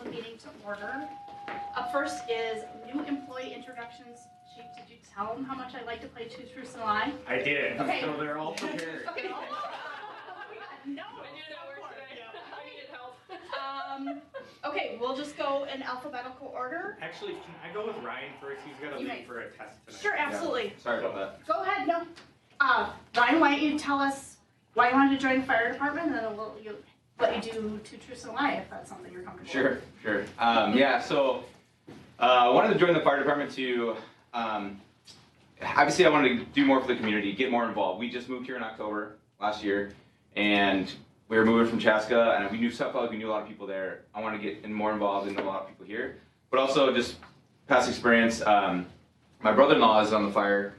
council meeting to order. Up first is new employee introductions. Chief, did you tell them how much I like to play Two Truths and a Lie? I did. Okay. So they're all prepared. Okay. No. I knew that work today. I needed help. Okay, we'll just go in alphabetical order. Actually, can I go with Ryan first? He's got to You leave may. for a test tonight. Sure, absolutely. Yeah. Sorry about that. Go ahead. No. Ryan, why don't you tell us why you wanted to join the fire department, and then we'll let you do Two Truths and a Lie if that's something you're comfortable with. Sure. Yeah, so I wanted to join the fire department to, obviously I wanted to do more for the community, get more involved. We just moved here in October last year, and we were moving from Chaska, and we knew Suffolk, we knew a lot of people there. I wanted to get more involved and know a lot of people here. But also just past experience, my brother-in-law is on the fire,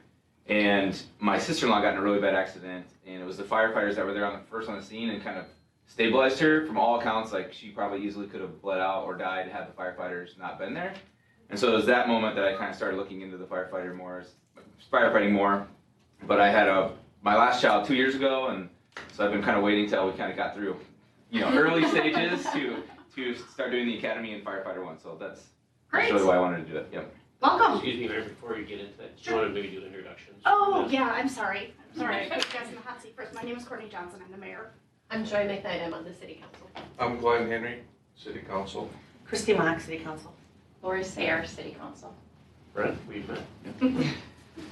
and my sister-in-law got in a really bad accident, and it was the firefighters that were there first on the scene and kind of stabilized her. From all accounts, like she probably easily could have bled out or died had the firefighters not been there. And so it was that moment that I kind of started looking into the firefighting more. But I had my last child 2 years ago, and so I've been kind of waiting till we kind of got through, early stages to start doing the academy and firefighter one. So that's really why I wanted to do it. Yep. Welcome. Excuse me, Mayor, before you get into that, do you want to maybe do introductions? Oh, yeah, I'm sorry. I put you guys in the hot seat first. My name is Courtney Johnson. I'm the mayor. I'm Joy McKnight. I'm on the city council. I'm Glenn Henry, City Council. Christy Mock, City Council. Lori Sayre, City Council. Brent, we've met.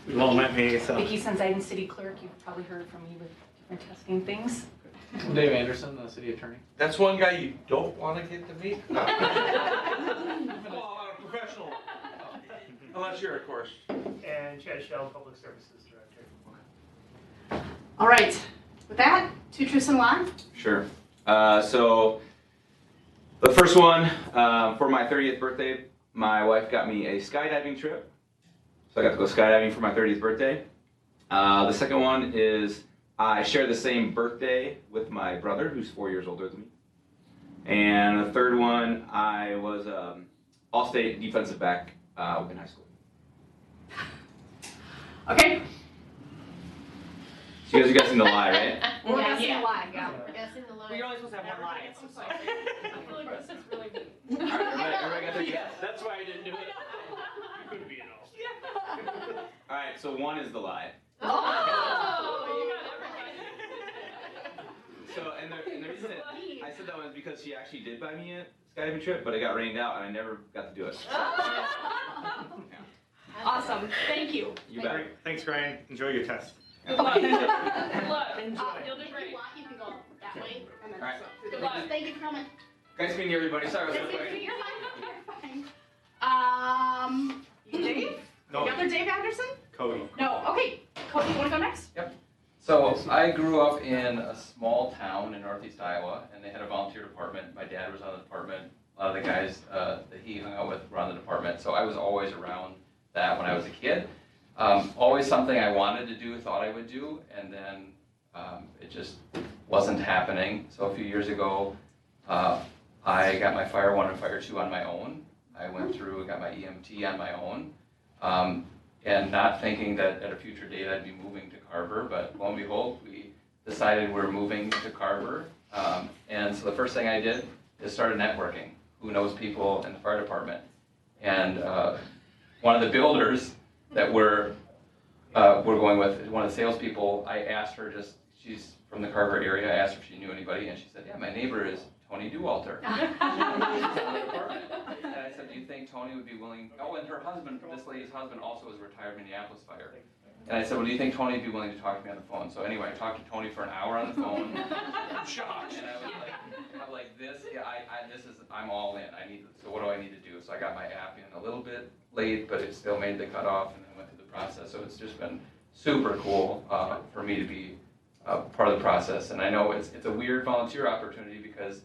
You've all met me, so. Vicki Sunshine, City Clerk. You've probably heard from me with different testing things. Dave Anderson, the City Attorney. That's one guy you don't want to get to meet? Well, I'm a professional. Unless you're, of course. And Chad Shell, Public Services Director. All right. With that, Two Truths and a Lie. Sure. So the first one, for my 30th birthday, my wife got me a skydiving trip. So I got to go skydiving for my 30th birthday. The second one is I share the same birthday with my brother, who's 4 years older than me. And the third one, I was all-state defensive back in high school. Okay. So you guys in the lie, right? We're guessing a lie, yeah. Guessing the line. Well, you're only supposed to have one lie. I'm sorry. I feel like this is really mean. All right, everybody got their guess? That's why I didn't do it. You couldn't be an all. All right, so one is the lie. Oh, you got everything. So, and the reason that I said that was because she actually did buy me a skydiving trip, but it got rained out and I never got to do it. Yeah. Awesome. Thank you. You bet. Great. Thanks, Ryan. Enjoy your test. Good luck. You'll do If great. you want, you can go that way. And then All right. Good luck. Thank you for coming. Nice meeting everybody. Sorry about that. You're fine. You're fine. You Dave? No. The other Dave Anderson? Cody. No. Okay. Cody, you want to go next? So I grew up in a small town in northeast Iowa, and they had a volunteer department. My dad was on the department. A lot of the guys that he hung out with were on the department, so I was always around that when I was a kid. Always something I wanted to do, thought I would do, and then it just wasn't happening. So a few years ago, I got my Fire 1 and Fire 2 on my own. I went through and got my EMT on my own. And not thinking that at a future date I'd be moving to Carver, but lo and behold, we decided we're moving to Carver. And so the first thing I did is started networking. Who knows people in the fire department? And one of the builders that we're going with, one of the salespeople, I asked her she's from the Carver area, I asked her if she knew anybody, and she said, yeah, my neighbor is Tony Dewalter. And I said, do you think Tony would be willing, and her husband, this lady's husband also was a retired Minneapolis fire. And I said, well, do you think Tony would be willing to talk to me on the phone? So anyway, I talked to Tony for an hour on the phone. I'm shocked. And I'm like, I'm all in. So what do I need to do? So I got my app in a little bit late, but it still made the cutoff, and then went through the process. So it's just been super cool for me to be part of the process. And I know it's a weird volunteer opportunity because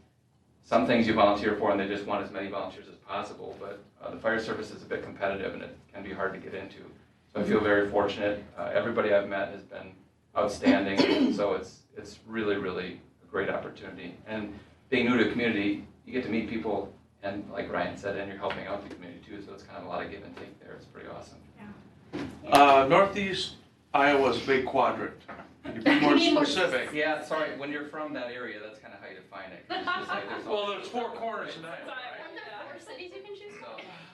some things you volunteer for and they just want as many volunteers as possible, but the fire service is a bit competitive and it can be hard to get into. So I feel very fortunate. Everybody I've met has been outstanding, so it's really, really a great opportunity. And being new to a community, you get to meet people, and like Ryan said, and you're helping out the community too, so it's kind of a lot of give and take there. It's pretty awesome. Northeast Iowa's big quadrant. Can you be more specific? Yeah, sorry, when you're from that area, that's kind of how you define it. 'Cause it's just like Well, there's four corners in that. cities you can choose So,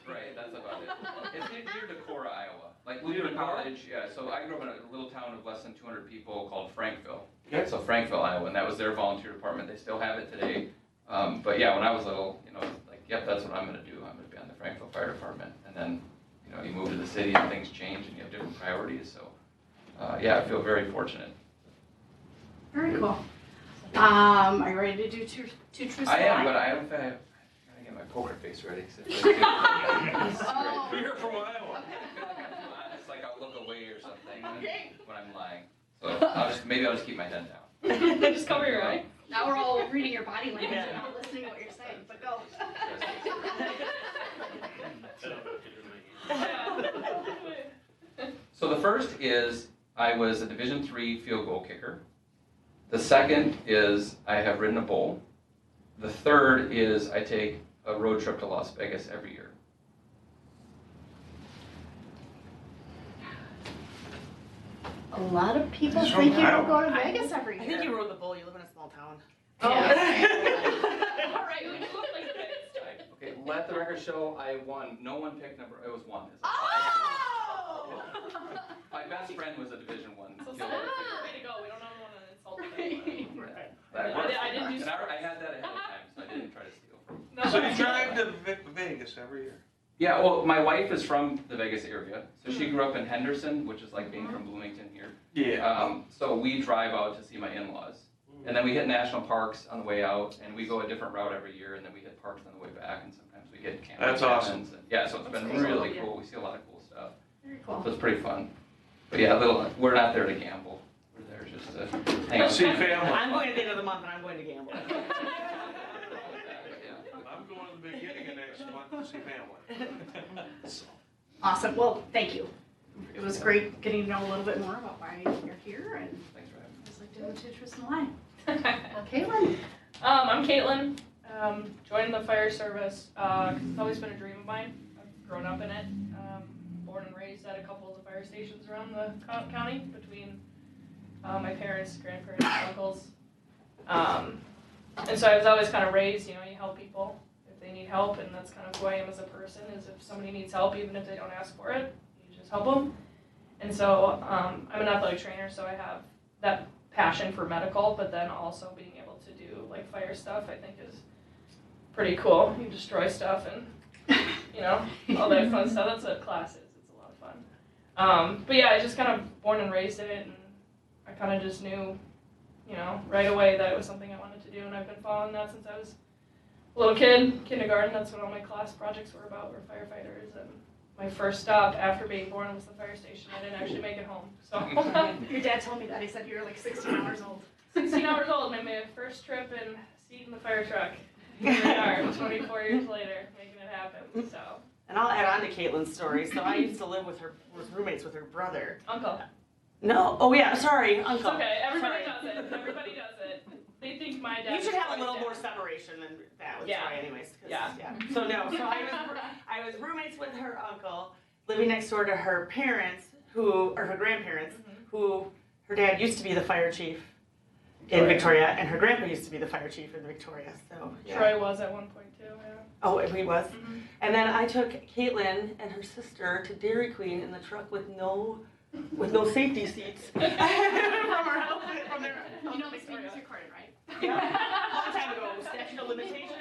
from? right, that's about it. It's near Decorah, Iowa. Like, we were in college, yeah, so I grew up in a little town of less than 200 people called Frankville. Okay. So Frankville, Iowa, and that was their volunteer department. They still have it today. But yeah, when I was little, you know, like, yep, that's what I'm gonna do. I'm gonna be on the Frankville Fire Department. And then, you know, you move to the city and things change and you have different priorities, so, yeah, I feel very fortunate. Very cool. Are you ready to do two truths and a I am, lie? but I don't think I gotta get my poker face ready. Oh. You're from Iowa. It's like I'll look away or something Okay. when I'm lying. So maybe I'll just keep my head down. Just cover your eye. Now we're all reading your body language and not listening to what you're saying, but go. So the first is I was a Division III field goal kicker. The second is I have ridden a bull. The third is I take a road trip to Las Vegas every year. A lot of people He's from think you don't Iowa. go to Vegas every I year. think you rode the bull, you live in a small town. All right, we look like the biggest type. Okay, let the record show I won. No one picked number. It was one. Oh! My best friend was a Division I. So field way goal kicker. to go. We don't want to insult anyone. Right. That worked. I didn't do And I had that ahead of time, so I didn't try to steal from. No, So you drive to Vegas every year? Yeah, well, my wife is from the Vegas area, so she grew up in Henderson, which is like being from Bloomington here. So we drive out to see my in-laws, and then we hit national parks on the way out, and we go a different route every year, and then we hit parks on the way back, and sometimes we get camping. That's awesome. And, yeah, so it's been That's really cool. cool. We see a lot of cool stuff. Very cool. So it's pretty fun. But yeah, we're not there to gamble. We're there just to hang out. See family. I'm going at the end of the month and I'm going to gamble. Yeah. I'm going to the beginning of next month to see family. Awesome. Well, thank you. It was great getting to know a little bit more about why you're here, and Thanks for having me. I was like doing two truths and a lie. Well, Caitlin. I'm Caitlin. Joined the fire service. 'Cause it's always been a dream of mine. I've grown up in it. Born and raised at a couple of the fire stations around the county between my parents, grandparents, uncles. And so I was always kind of raised, you know, you help people if they need help, and that's kind of who I am as a person, is if somebody needs help, even if they don't ask for it, you just help them. And so I'm an athletic trainer, so I have that passion for medical, but then also being able to do like fire stuff, I think is pretty cool. You destroy stuff and, you know, all that fun stuff. That's what class is. It's a lot of fun. But yeah, I just kind of born and raised in it, and I kind of just knew, you know, right away that it was something I wanted to do, and I've been following that since I was a little kid, kindergarten. That's what all my class projects were about, were firefighters, and my first stop after being born was the fire station. I didn't actually make it home, so. Your dad told me that. He said you were like 16 hours old. 16 hours old, made my first trip and seat in the fire truck. Here we are, 24 years later, making it happen, so. And I'll add on to Caitlin's story. So I used to live with roommates with her brother. Uncle. No, oh yeah, sorry, It's uncle. okay, everybody Sorry. does it, everybody does it. They think my dad You should is have a my little dad. more separation than that was Yeah. right anyways. 'Cause, Yeah. So no, so I was roommates with her uncle, living next door to her parents, or her grandparents, who her dad used to be the fire chief in Victoria, and her grandpa used to be the fire chief in Victoria. So yeah. Troy was at one point too, yeah. Oh, he was. Mhm. And then I took Caitlin and her sister to Dairy Queen in the truck with no safety seats. from our house, from their You know this meeting's recorded, right? Yeah, a long time ago. Statute of limitations. I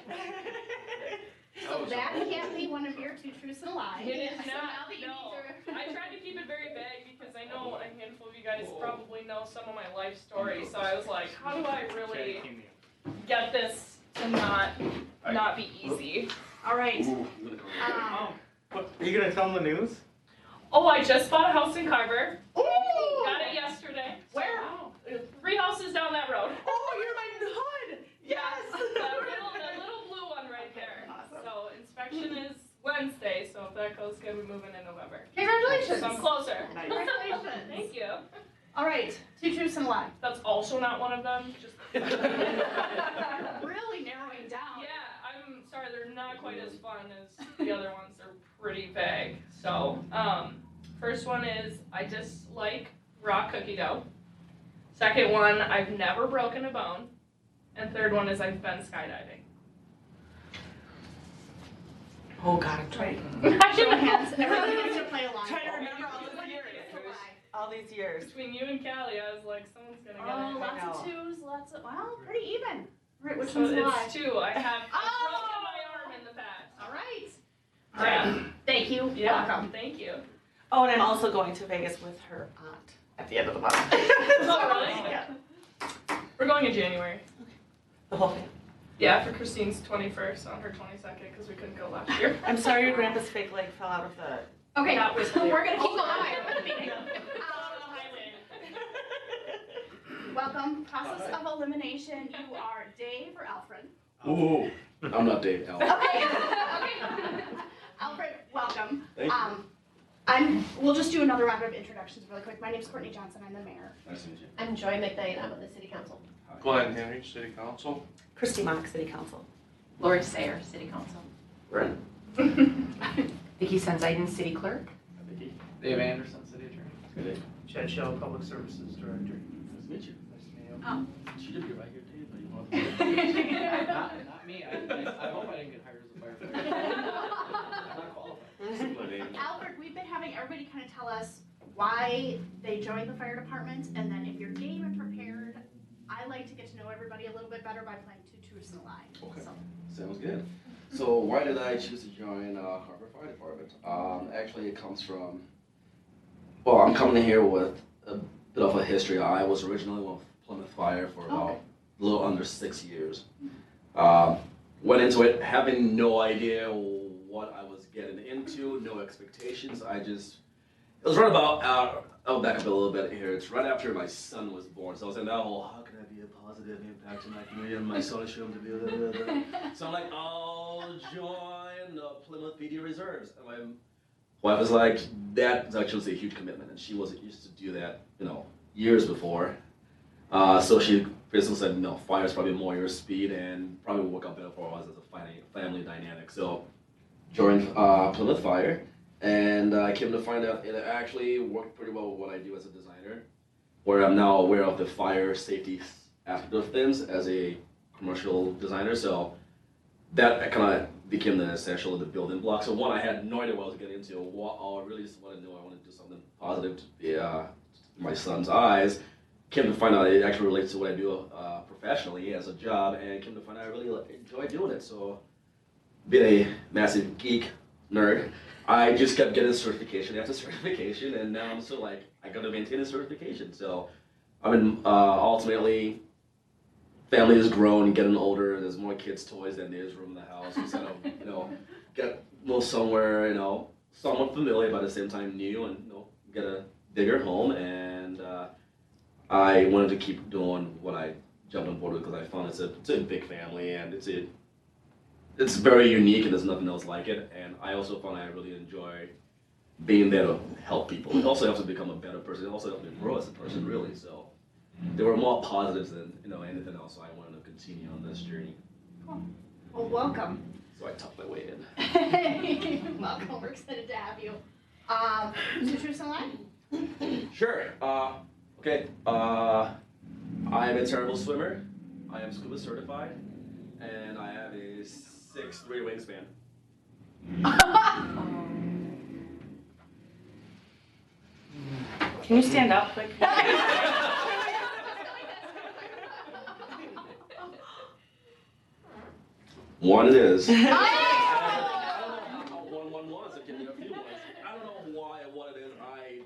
think So that can't be one of your two truths and a lie. It is So not, now that you no. need to- I tried to keep it very vague because I know a handful of you guys probably know some of my life story, so I was like, how do I really get this to not be easy? All right. Oh, what, are you gonna tell them the news? Oh, I just bought a house in Carver. Ooh! Got it yesterday. Where? 3 houses down that road. Oh, you're my hood! Yes! The little blue one right there. Awesome. So inspection is Wednesday, so if that goes good, we move in November. Congratulations. So I'm closer. Nice. Congratulations. Thank you. All right. Two truths and a lie. That's also not one of them. Just Really narrowing down. yeah, I'm sorry, they're not quite as fun as the other ones. They're pretty vague. So, first one is I dislike raw cookie dough. Second one, I've never broken a bone. And third one is I've been skydiving. Oh God, I'm trying. Show of hands, everybody needs to play along. Trying to remember all these years. Between you and Callie, I was like, someone's gonna get Oh, it. lots of twos, wow, pretty even. Right, which So one's lie? it's two. I have Oh! broken my arm in the past. All right. Yeah. Thank you. Yeah. Welcome. Thank you. Oh, and I'm also going to Vegas with her aunt at the end of the month. Oh, really? Yeah. We're going in January. The whole thing. Yeah, for Christine's 21st on her 22nd because we couldn't go last year. I'm sorry your grandpa's fake leg fell out of the. Okay, That was we're gonna keep hilarious. going with the meeting. Welcome, process of elimination, you are Dave or Alfred? Ooh, I'm not Dave. Al. Okay, okay. Alfred, welcome. Thank you. We'll just do another round of introductions really quick. My name's Courtney Johnson, I'm the mayor. Nice to meet you. I'm Joy McKnight, I'm on the city council. Glenn Henry, City Council. Christy Mock, City Council. Lori Sayer, city council. Brent. Vicki Senzaiden, city clerk. Vicky. Dave Anderson, city attorney. Good day. Chad Shell, Public Services Director. Nice to meet you. Nice to meet you. She did be right here, Dave, but you want to. Not me, I hope I didn't get hired as a firefighter. I'm not qualified. Similar name. Alfred, we've been having everybody kind of tell us why they joined the fire department, and then if you're game and prepared, I like to get to know everybody a little bit better by playing two truths and a lie. Okay. So, Sounds good. So why did I choose to join Carver Fire Department? Actually, it comes from, well, I'm coming here with a bit of a history. I was originally with Plymouth Fire for about a little under 6 years. Went into it having no idea what I was getting into, no expectations. It was right about, I'll back up a little bit here. It's right after my son was born. So I was in that whole, how can I be a positive impact to my community and my son should him to be blah, blah, blah. So I'm like, I'll join the Plymouth PD Reserves. And my wife was like, that actually a huge commitment. And she wasn't used to do that, years before. So she basically said, no, fire is probably more your speed and probably will work out better for us as a family dynamic. So joined Plymouth Fire. And I came to find out it actually worked pretty well with what I do as a designer, where I'm now aware of the fire safety aspect of things as a commercial designer. So that kind of became the essential of the building block. So one, I had no idea what I was getting into. I really just wanted to know I wanted to do something positive to my son's eyes. Came to find out it actually relates to what I do professionally as a job, and came to find out I really enjoy doing it. So being a massive geek nerd, I just kept getting certification after certification, and now I'm still like, I gotta maintain a certification. So, ultimately, family has grown, getting older, and there's more kids' toys than there's room in the house. Instead of, get move somewhere, somewhat familiar, but at the same time new, and get a bigger home. And I wanted to keep doing what I jumped on board with because I found it's a big family, and it's very unique and there's nothing else like it. And I also found I really enjoy being there to help people. It also helps me become a better person. It also helps me grow as a person, really. So there were more positives than anything else. So I wanted to continue on this journey. cool. Well, welcome. So I tucked my way in. Welcome, we're excited to have you. Two truths and a lie? Sure. Okay. I am a terrible swimmer. I am scuba certified, and I have a 6'3" wingspan. Can you stand up quick? One it is. Oh! I don't know how one was. It can be a few ones. I don't know what it is. I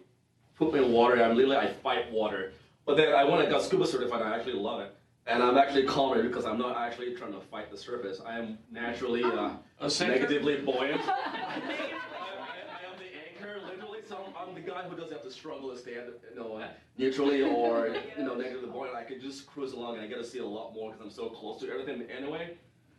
put me in water. I fight water. But then when I got scuba certified, I actually love it. And I'm actually calmer because I'm not actually trying to fight the surface. I am naturally negatively buoyant. I am the anchor, literally. So I'm the guy who doesn't have to struggle to stand, neutrally or negatively buoyant. I can just cruise along, and I get to see a lot more because I'm so close to everything anyway.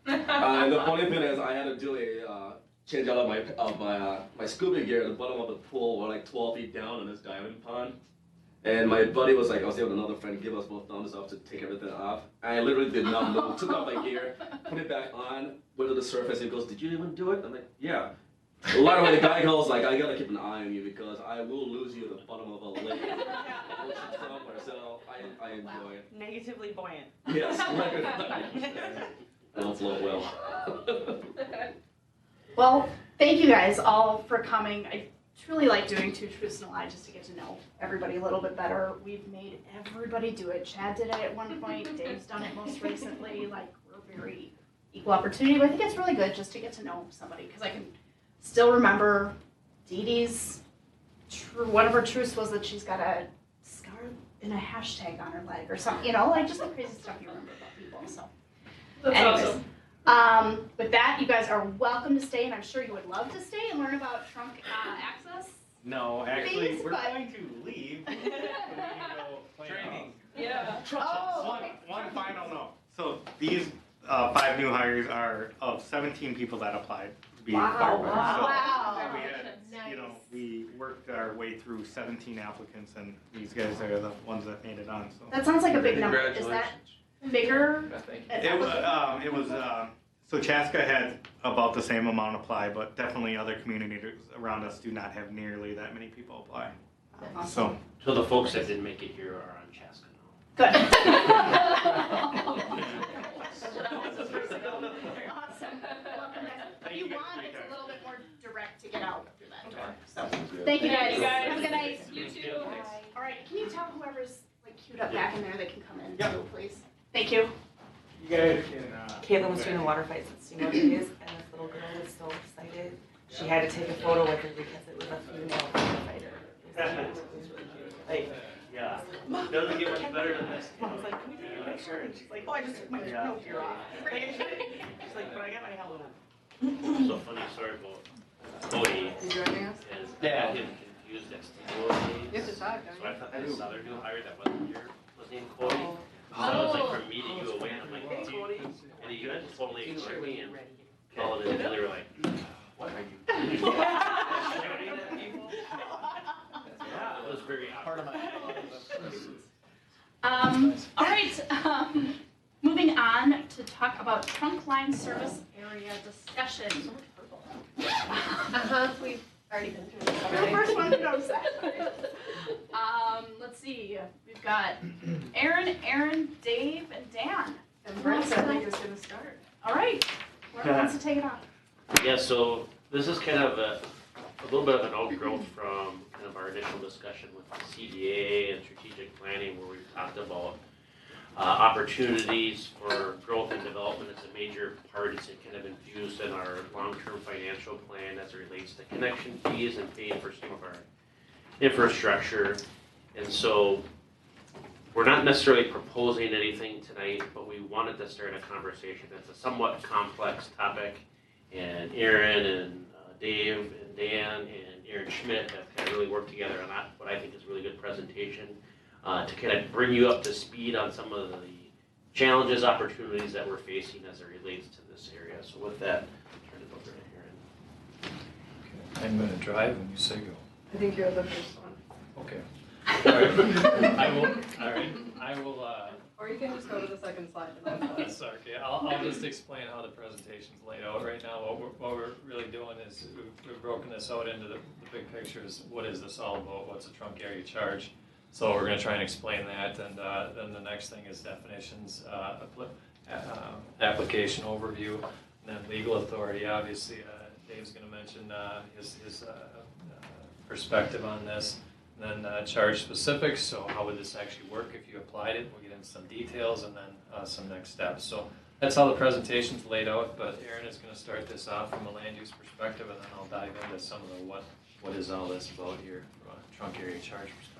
And the funny thing is, I had to do a change out of my scuba gear at the bottom of the pool. We're like 12 feet down in this diving pond. And my buddy was like, I was there with another friend, give us both thumbs up to take everything off. I literally did not move, took off my gear, put it back on, went to the surface, and he goes, did you even do it? I'm like, yeah. Right away, the guy goes like, I gotta keep an eye on you because I will lose you at the bottom of a lake. Somewhere. So I enjoy it. Negatively buoyant. Yes. I don't float well. Well, thank you guys all for coming. I truly like doing Two Truths and a Lie just to get to know everybody a little bit better. We've made everybody do it. Chad did it at one point. Dave's done it most recently. Like, we're very equal opportunity, but I think it's really good just to get to know somebody because I can still remember Dee Dee's one of her truths was that she's got a scar and a hashtag on her leg or something, you know, like just the crazy stuff you remember about people. So, That's anyways, awesome. with that, you guys are welcome to stay, and I'm sure you would love to stay and learn about trunk access. No, actually, Things, we're but- going to leave. We can go play Training. Yeah. Oh, okay. One final note. So these 5 new hires are of 17 people that applied to be Wow, firefighters. So wow. we had, we worked our way through 17 applicants, and these guys are the ones that made it on. So That sounds like a big number. Is that bigger? Thank you. it was so Chaska had about the same amount apply, but definitely other communities around us do not have nearly that many people apply. So So the folks that didn't make it here are on Chaska now. Good. Awesome. Welcome guys. If you want, it's a little bit more direct to get out through that door. So, thank you guys. You guys. Have a good night. You too. All right, can you tell whoever's like queued up back in there, they can come in too, please? Thank you. you guys can. Caitlin was doing the water fights at Steamboat Days, and this little girl was so excited. She had to take a photo with her because it was a female firefighter. It was really cute. Like, Yeah, doesn't get much better than this. I was like, can we take a picture? And she's like, oh, I just took my Yeah. nose gear off. She's like, but I got my helmet on. So funny story about Cody You joining us? is I had him confused at Steamboat Days. You have to talk, So I thought this other new hire that wasn't here was named Cody. So I was like from meeting you away, and I'm like, hey, Cody. And he went to totally ignore me and called it, and they were like, what are you doing? Shouting at people? Yeah, it was very awkward. All right, moving on to talk about trunk line service area discussion. We've already been through this You're the first one to notice that. Let's see, we've got Aaron, Dave, and Dan. And Brent's, I think, is gonna start. All right, whoever wants to take it off. Yeah, so this is kind of a little bit of an outgrowth from kind of our initial discussion with the CDA and strategic planning, where we've talked about opportunities for growth and development as a major part. It's kind of infused in our long-term financial plan as it relates to connection fees and paying for some of our infrastructure. And so we're not necessarily proposing anything tonight, but we wanted to start a conversation. It's a somewhat complex topic, and Aaron and Dave and Dan and Aaron Schmidt have kind of really worked together on that, what I think is a really good presentation to kind of bring you up to speed on some of the challenges, opportunities that we're facing as it relates to this area. So with that, I'll turn it over to Aaron. I'm gonna drive when you say go. I think you're the first one. Okay. All right. I will, Or you can just go to the second slide. And then that's okay. I'll just explain how the presentation's laid out right now. What we're really doing is we've broken this out into the big pictures. What is this all about? What's a trunk area charge? So we're gonna try and explain that, and then the next thing is definitions, application overview, and then legal authority. Obviously, Dave's gonna mention his perspective on this. And then charge specifics, so how would this actually work if you applied it? We'll get into some details and then some next steps. So that's how the presentation's laid out, but Aaron is gonna start this off from a land use perspective, and then I'll dive into some of the what is all this about here from a trunk area charge perspective.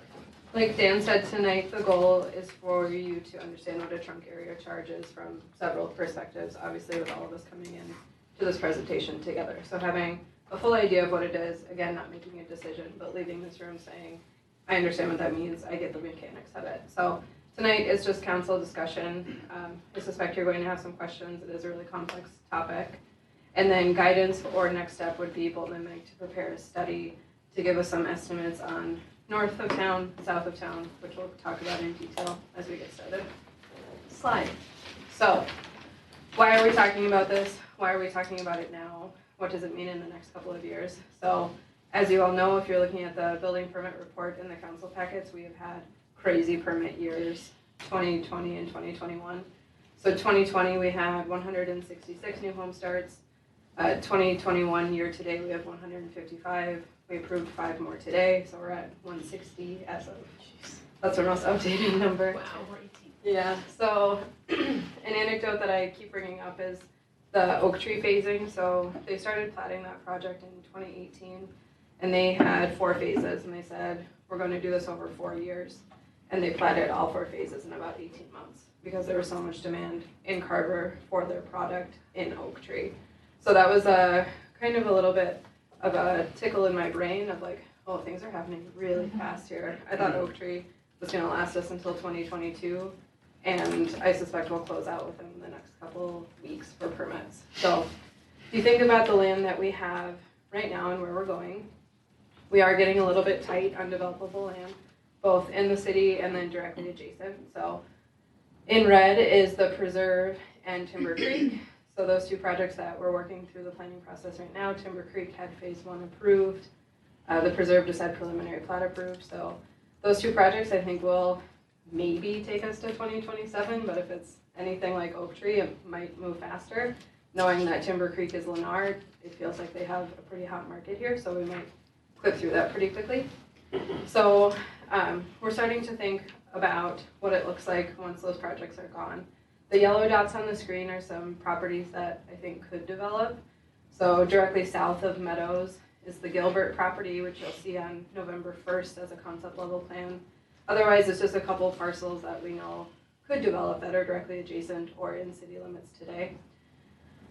Like Dan said tonight, the goal is for you to understand what a trunk area charge is from several perspectives, obviously with all of us coming in to this presentation together. So having a full idea of what it is, again, not making a decision, but leaving this room saying, I understand what that means, I get the mechanics of it. So tonight is just council discussion. I suspect you're going to have some questions. It is a really complex topic. And then guidance or next step would be Bolton and Mike to prepare a study to give us some estimates on north of town, south of town, which we'll talk about in detail as we get started. Slide. So why are we talking about this? Why are we talking about it now? What does it mean in the next couple of years? So as you all know, if you're looking at the building permit report in the council packets, we have had crazy permit years, 2020 and 2021. So 2020, we had 166 new home starts. 2021 year to date, we have 155. We approved 5 more today, so we're at 160 as of, that's our most updated number. Wow. Yeah, so an anecdote that I keep bringing up is the oak tree phasing. So they started platting that project in 2018, and they had 4 phases, and they said, we're going to do this over 4 years. And they platted all 4 phases in about 18 months because there was so much demand in Carver for their product in oak tree. So that was a kind of a little bit of a tickle in my brain of like, oh, things are happening really fast here. I thought oak tree was going to last us until 2022. And I suspect we'll close out within the next couple weeks for permits. So if you think about the land that we have right now and where we're going, we are getting a little bit tight on developable land, both in the city and then directly adjacent. So in red is the Preserve and Timber Creek. So those 2 projects that we're working through the planning process right now, Timber Creek had phase 1 approved. The Preserve just had preliminary plat approved. So those 2 projects I think will maybe take us to 2027, but if it's anything like Oak Tree, it might move faster. Knowing that Timber Creek is Lennar, it feels like they have a pretty hot market here, so we might clip through that pretty quickly. So we're starting to think about what it looks like once those projects are gone. The yellow dots on the screen are some properties that I think could develop. So directly south of Meadows is the Gilbert property, which you'll see on November 1st as a concept level plan. Otherwise, it's just a couple of parcels that we know could develop that are directly adjacent or in city limits today.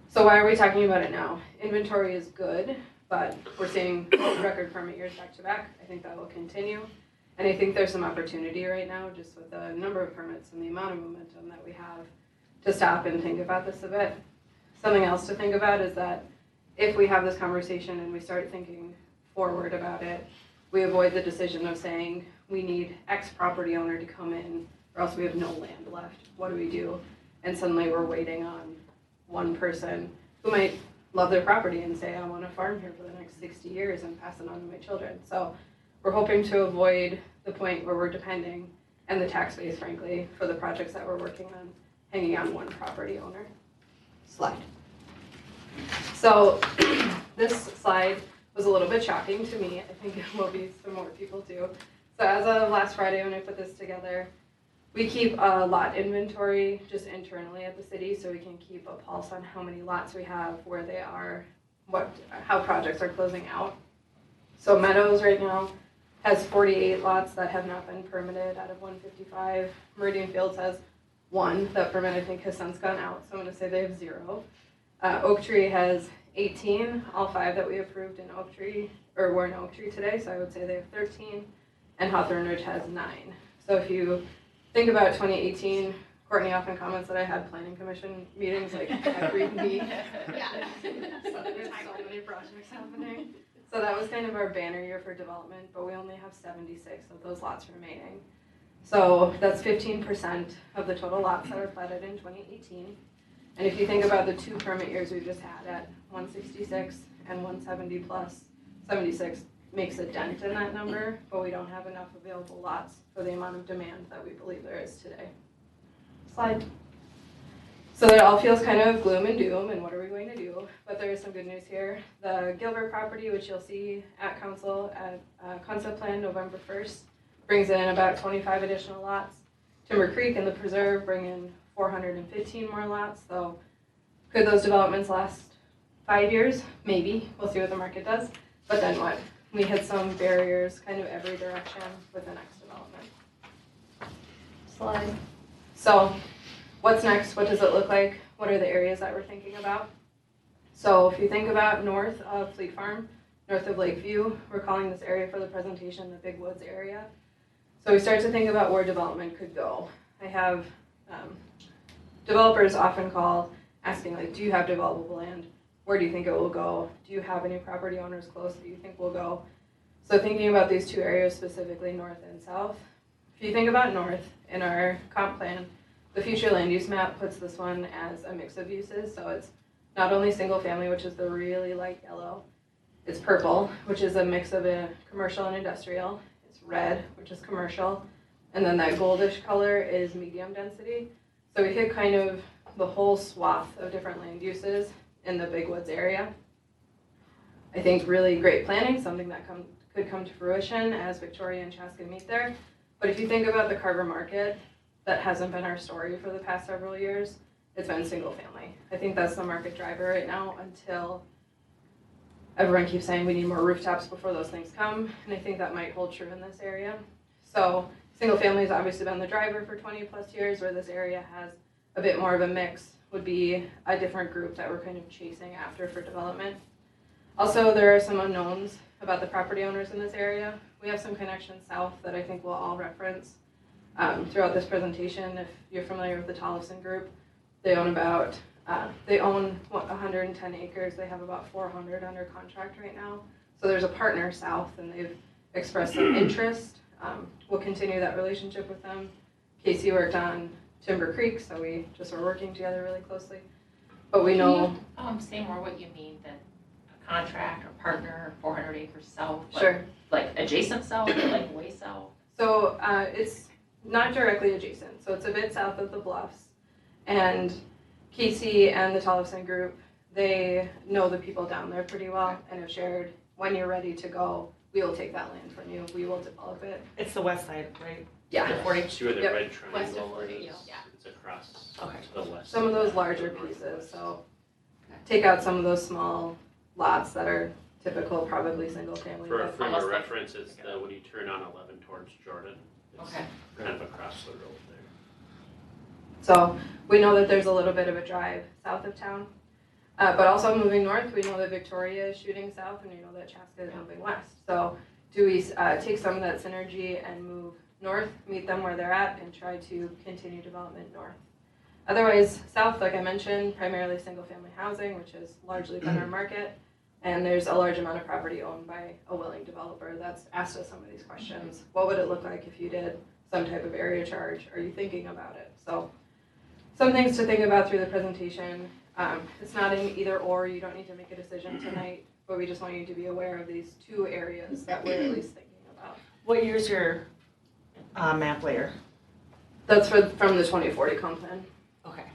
So why are we talking about it now? Inventory is good, but we're seeing record permit years back to back. I think that will continue. And I think there's some opportunity right now just with the number of permits and the amount of momentum that we have to stop and think about this a bit. Something else to think about is that if we have this conversation and we start thinking forward about it, we avoid the decision of saying, we need X property owner to come in or else we have no land left. What do we do? And suddenly we're waiting on one person who might love their property and say, I want to farm here for the next 60 years and pass it on to my children. So we're hoping to avoid the point where we're depending, and the tax base, frankly, for the projects that we're working on, hanging on one property owner. Slide. So this slide was a little bit shocking to me. I think it will be some more people too. So as of last Friday when I put this together, we keep a lot inventory just internally at the city so we can keep a pulse on how many lots we have, where they are, how projects are closing out. So Meadows right now has 48 lots that have not been permitted out of 155. Meridian Fields has 1. That permit I think has since gone out, so I'm going to say they have 0. Oak Tree has 18, all 5 that we approved in Oak Tree, or were in Oak Tree today, so I would say they have 13. And Hawthorne Ridge has 9. So if you think about 2018, Courtney often comments that I had planning commission meetings like every week. Yeah. So there's so many projects happening. So that was kind of our banner year for development, but we only have 76 of those lots remaining. So that's 15% of the total lots that are platted in 2018. And if you think about the 2 permit years we just had at 166 and 170 plus, 76 makes a dent in that number, but we don't have enough available lots for the amount of demand that we believe there is today. Slide. So it all feels kind of gloom and doom, and what are we going to do? But there is some good news here. The Gilbert property, which you'll see at council at concept plan November 1st, brings in about 25 additional lots. Timber Creek and the Preserve bring in 415 more lots. So could those developments last 5 years? Maybe. We'll see what the market does. But then what? We hit some barriers kind of every direction with the next development. Slide. So what's next? What does it look like? What are the areas that we're thinking about? So if you think about north of Fleet Farm, north of Lakeview, we're calling this area for the presentation the Big Woods area. So we start to think about where development could go. I have developers often call asking, like, do you have developable land? Where do you think it will go? Do you have any property owners close that you think will go? So thinking about these 2 areas specifically, north and south. If you think about north, in our comp plan, the future land use map puts this one as a mix of uses. So it's not only single family, which is the really light yellow. It's purple, which is a mix of a commercial and industrial. It's red, which is commercial. And then that goldish color is medium density. So we hit kind of the whole swath of different land uses in the Big Woods area. I think really great planning, something that could come to fruition as Victoria and Chaska meet there. But if you think about the Carver market, that hasn't been our story for the past several years. It's been single family. I think that's the market driver right now until everyone keeps saying we need more rooftops before those things come. And I think that might hold true in this area. So single family has obviously been the driver for 20 plus years, where this area has a bit more of a mix, would be a different group that we're kind of chasing after for development. Also, there are some unknowns about the property owners in this area. We have some connections south that I think we'll all reference throughout this presentation. If you're familiar with the Tollefson Group, they own 110 acres. They have about 400 under contract right now. So there's a partner south, and they've expressed some interest. We'll continue that relationship with them. Casey worked on Timber Creek, so we just are working together really closely. But we know. Say more what you mean, that a contract or partner, 400 acres south? Sure. Like adjacent south or like way south? So it's not directly adjacent. So it's a bit south of the Bluffs. And Casey and the Tollefson Group, they know the people down there pretty well and have shared, when you're ready to go, we will take that land from you. We will develop it. It's the west side, right? Yeah. The 40. See where the Yep. red West of triangle 40, is? yeah. It's across Okay. to the west. Some of those larger northwest. pieces. So take out some of those small lots that are typical, probably single family. For but- a Almost like- reference, it's the, when you turn on 11 towards Jordan. It's Okay. kind of across the road there. So we know that there's a little bit of a drive south of town. But also moving north, we know that Victoria is shooting south, and we know that Chaska is moving west. So do we take some of that synergy and move north, meet them where they're at, and try to continue development north? Otherwise, south, like I mentioned, primarily single-family housing, which has largely been our market. And there's a large amount of property owned by a willing developer that's asked us some of these questions. What would it look like if you did some type of area charge? Are you thinking about it? So some things to think about through the presentation. It's not an either or, you don't need to make a decision tonight, but we just want you to be aware of these two areas that we're at least thinking about. What year's your map layer? That's from the 2040 comp plan. Okay.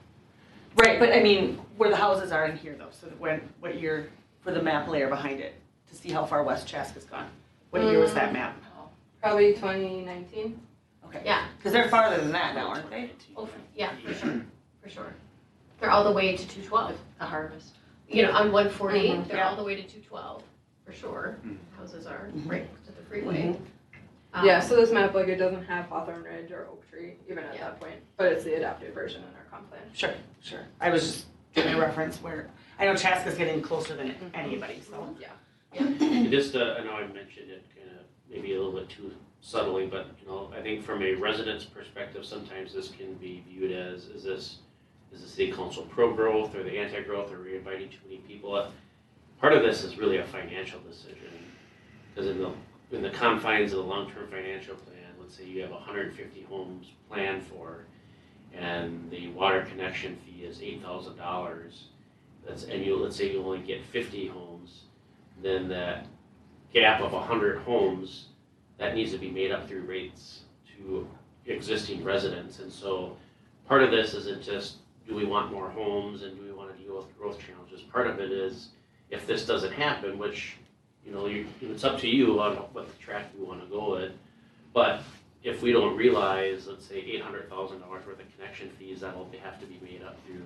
Right, but I mean, where the houses are in here though, so what year for the map layer behind it, to see how far west Chaska's gone? What year was that map? Probably 2019. Okay. Yeah. Because they're farther than that now, aren't they? Oh, yeah, for sure, for sure. They're all the way to 212, the harvest. You know, on 140, Mhm. they're all the way to 212, for sure. Houses are right to the freeway. Yeah, so this map, like, it doesn't have Hawthorne Ridge or Oak Tree, even at Yeah. that point, but it's the adapted version in our comp plan. Sure, sure. I was just giving a reference where, I know Chaska's getting closer than anybody, so. And just, I know I mentioned it kind of maybe a little bit too subtly, but you know, I think from a resident's perspective, sometimes this can be viewed as, is the city council pro-growth or the anti-growth, or are we inviting too many people? Part of this is really a financial decision, because in the confines of the long-term financial plan, let's say you have 150 homes planned for, and the water connection fee is $8,000. Let's say you only get 50 homes, then that gap of 100 homes, that needs to be made up through rates to existing residents. And so part of this isn't just, do we want more homes and do we want to deal with growth challenges? Part of it is, if this doesn't happen, which, you know, it's up to you on what the track you want to go with. But if we don't realize, let's say $800,000 worth of connection fees, that'll have to be made up through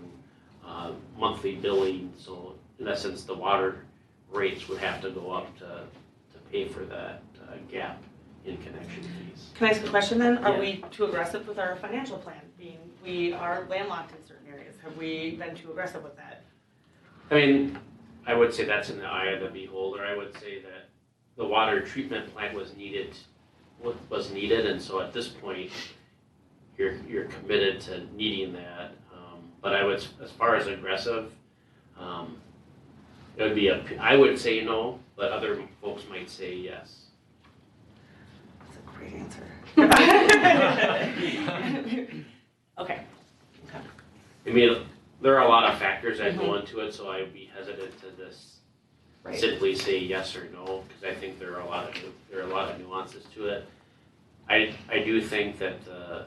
monthly billing. So in essence, the water rates would have to go up to pay for that gap in connection fees. Can I ask a question then? Are Yeah. we too aggressive with our financial plan? Being we are landlocked in certain areas. Have we been too aggressive with that? I mean, I would say that's in the eye of the beholder. I would say that the water treatment plant was needed, and so at this point, you're committed to needing that. But I would, as far as aggressive, it would be I would say no, but other folks might say yes. That's a great answer. Okay. I mean, there are a lot of factors that go into it, so I'd be hesitant to just simply say yes or no, because I think there are a lot of nuances to it. I do think that the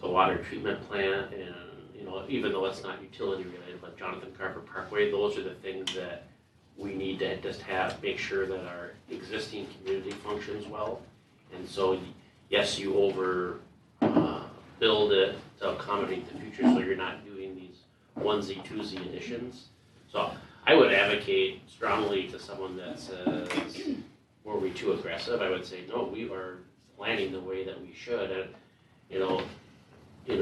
water treatment plant and know, even though it's not utility related, but Jonathan Carver Parkway, those are the things that we need to just make sure that our existing community functions well. And so, yes, you build it to accommodate the future, so you're not doing these onesie twosie additions. So I would advocate strongly to someone that says, were we too aggressive? I would say, no, we are planning the way that we should. And, you know,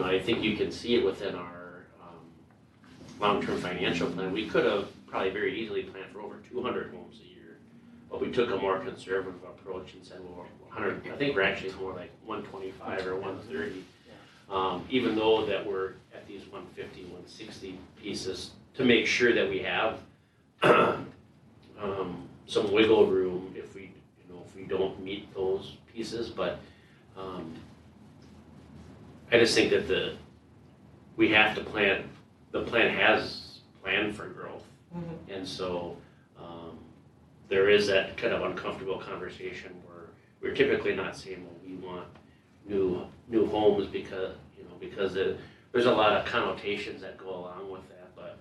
I think you can see it within our long-term financial plan. We could have probably very easily planned for over 200 homes a year, but we took a more conservative approach and said, well, 100. I think we're actually more like 125 or 130. Even though that we're at these 150, 160 pieces, to make sure that we have some wiggle room if we don't meet those pieces. But I just think that we have to plan. The plan has planned for growth, and so there is that kind of uncomfortable conversation where we're typically not saying, well, we want new homes because there's a lot of connotations that go along with that. But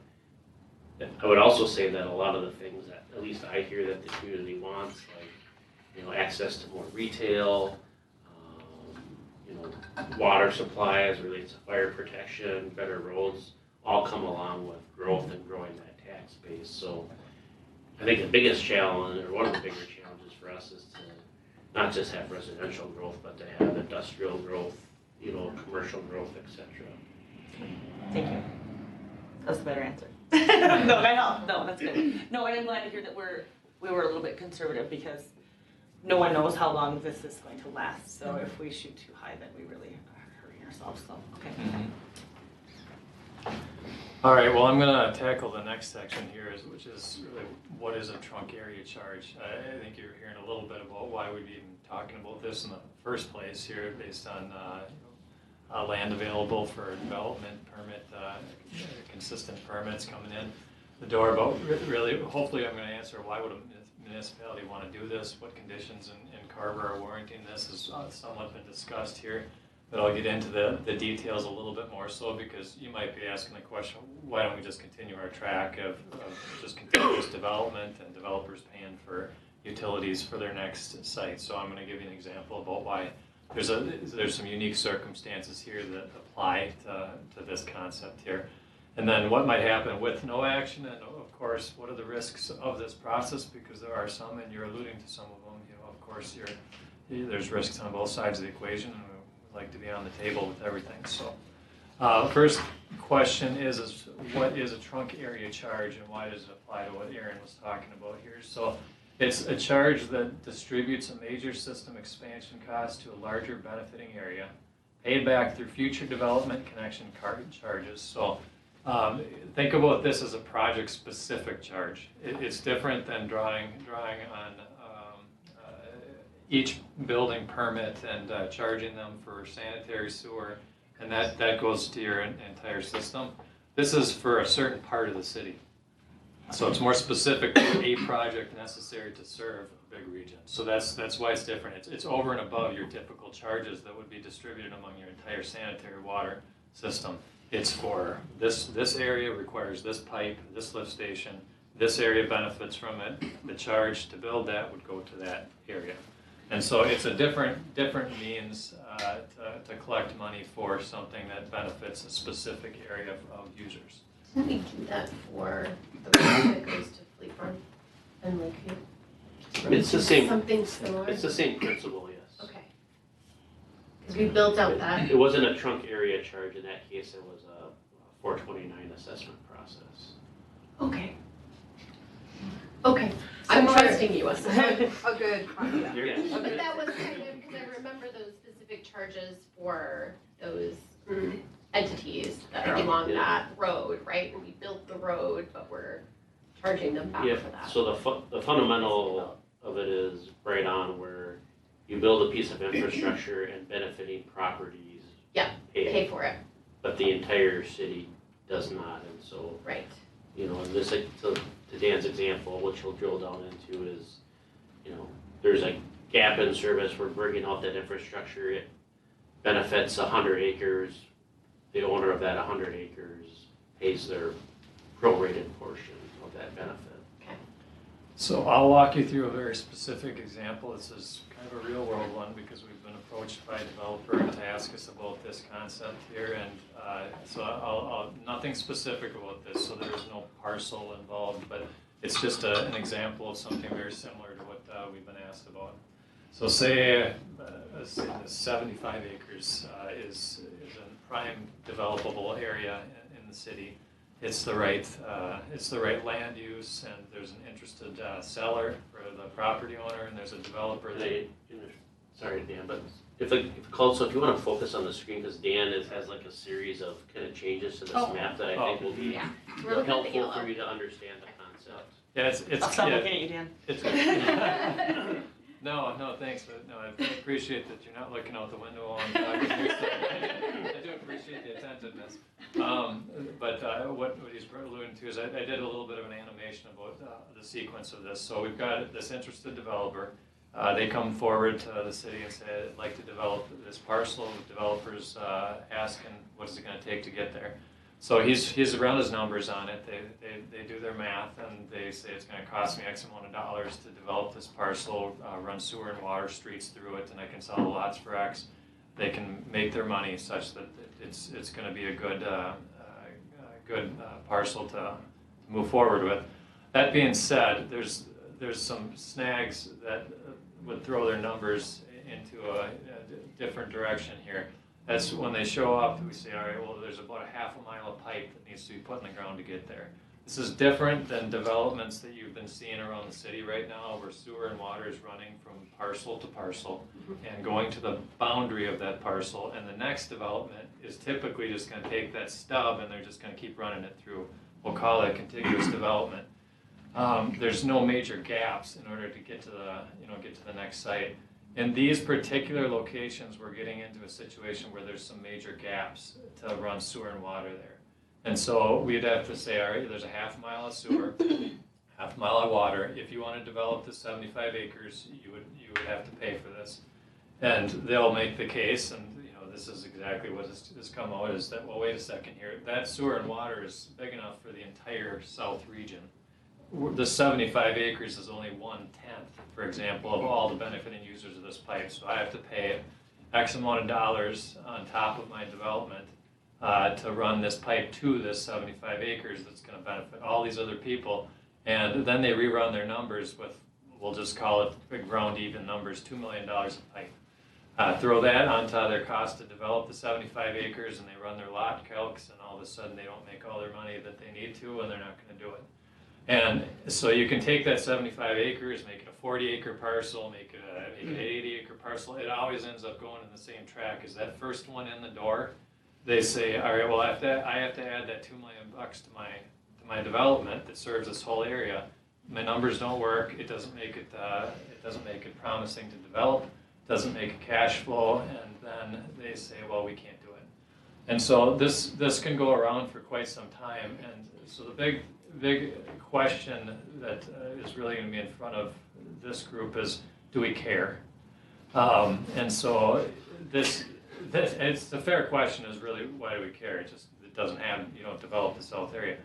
I would also say that a lot of the things that at least I hear that the community wants, like access to more retail, water supply as it relates to fire protection, better roads, all come along with growth and growing that tax base. So I think the biggest challenge, or one of the bigger challenges for us, is to not just have residential growth, but to have industrial growth, commercial growth, etc. Thank you. That's the better answer. No, that helped. No, that's good. No, and I'm glad to hear that we were a little bit conservative, because no one knows how long this is going to last. So if we shoot too high, then we really are hurting ourselves. So, okay. All right, well, I'm gonna tackle the next section here, which is really what is a trunk area charge. I think you're hearing a little bit about why we'd be even talking about this in the first place here, based on land available for development permit, consistent permits coming in the door. But really, hopefully, I'm going to answer why would a municipality want to do this? What conditions in Carver are warranting this? Has somewhat been discussed here. But I'll get into the details a little bit more so, because you might be asking the question, why don't we just continue our track of just continuous development and developers paying for utilities for their next site? So I'm going to give you an example about why there's some unique circumstances here that apply to this concept here. And then what might happen with no action, and of course, what are the risks of this process, because there are some, and you're alluding to some of them. Of course, there's risks on both sides of the equation, and we like to be on the table with everything. So first question is what is a trunk area charge, and why does it apply to what Aaron was talking about here? So it's a charge that distributes a major system expansion cost to a larger benefiting area, paid back through future development connection charges. So think about this as a project-specific charge. It's different than drawing on each building permit and charging them for sanitary sewer, and that goes to your entire system. This is for a certain part of the city. So it's more specific to a project necessary to serve a big region. So that's why it's different. It's over and above your typical charges that would be distributed among your entire sanitary water system. It's for this area requires this pipe, this lift station, this area benefits from it. The charge to build that would go to that area. And so it's a different means to collect money for something that benefits a specific area of users. Didn't we do that for the road that goes to Fleet Farm and Lakeview? It's the same. Something similar? It's the same principle, yes. Okay. Because we built out that. It wasn't a trunk area charge in that case. It was a 429 assessment process. Okay. Okay. I'm trusting you. A good concept. Yes. But that was kind of, because I remember those specific charges for those entities that are along that road, right? And we built the road, but we're charging them back for that. So the fundamental of it is right on where you build a piece of infrastructure and benefiting properties pay for it. But the entire city does not, and so Right. And this, to Dan's example, which he'll drill down into, is there's a gap in service. We're bringing out that infrastructure. It benefits 100 acres. the owner of that 100 acres pays their prorated portion of that benefit. So I'll walk you through a very specific example. This is kind of a real world one because we've been approached by a developer to ask us about this concept here, and so I'll nothing specific about this, so there is no parcel involved, but it's just an example of something very similar to what we've been asked about. So say 75 acres is a prime developable area in the city. It's the right land use, and there's an interested seller for the property owner, and there's a developer that. Sorry, Dan, but if you want to focus on the screen, because Dan has like a series of kind of changes to this map that I think will be helpful for you to understand the concept. Yeah, it's. I'll stop looking at you, Dan. No, thanks, but no, I appreciate that you're not looking out the window while I'm talking. I do appreciate the attentiveness. But what he's alluding to is I did a little bit of an animation about the sequence of this. So we've got this interested developer. They come forward to the city and say, I'd like to develop this parcel. Developers asking, what is it going to take to get there? So he's around his numbers on it. They do their math, and they say it's going to cost me X amount of dollars to develop this parcel, run sewer and water streets through it, and I can sell the lots for X. They can make their money such that it's going to be a good parcel to move forward with. That being said, there's some snags that would throw their numbers into a different direction here. That's when they show up, we say, all right, well, there's about a half a mile of pipe that needs to be put in the ground to get there. This is different than developments that you've been seeing around the city right now, where sewer and water is running from parcel to parcel and going to the boundary of that parcel, and the next development is typically just going to take that stub and they're just going to keep running it through. We'll call it contiguous development. There's no major gaps in order to get to the next site. In these particular locations, we're getting into a situation where there's some major gaps to run sewer and water there. And so we'd have to say, all right, there's a half mile of sewer, half mile of water. If you want to develop the 75 acres, you would have to pay for this. And they'll make the case, and this is exactly what has come out, is that, well, wait a second here, that sewer and water is big enough for the entire south region. The 75 acres is only 1/10, for example, of all the benefiting users of this pipe. So I have to pay X amount of dollars on top of my development to run this pipe to this 75 acres that's going to benefit all these other people. And then they rerun their numbers with, we'll just call it big round even numbers, $2 million a pipe. Throw that onto their cost to develop the 75 acres, and they run their lot calcs, and all of a sudden they don't make all their money that they need to, and they're not going to do it. And so you can take that 75 acres, make it a 40-acre parcel, make it an 80-acre parcel. It always ends up going in the same track. Is that first one in the door? They say, all right, well, I have to add that $2 million to my development that serves this whole area. My numbers don't work. It doesn't make it promising to develop. Doesn't make a cash flow, and then they say, well, we can't do it. And so this can go around for quite some time. And so the big question that is really going to be in front of this group is, do we care? And so it's a fair question, is really, why do we care? It doesn't happen. You don't develop the south area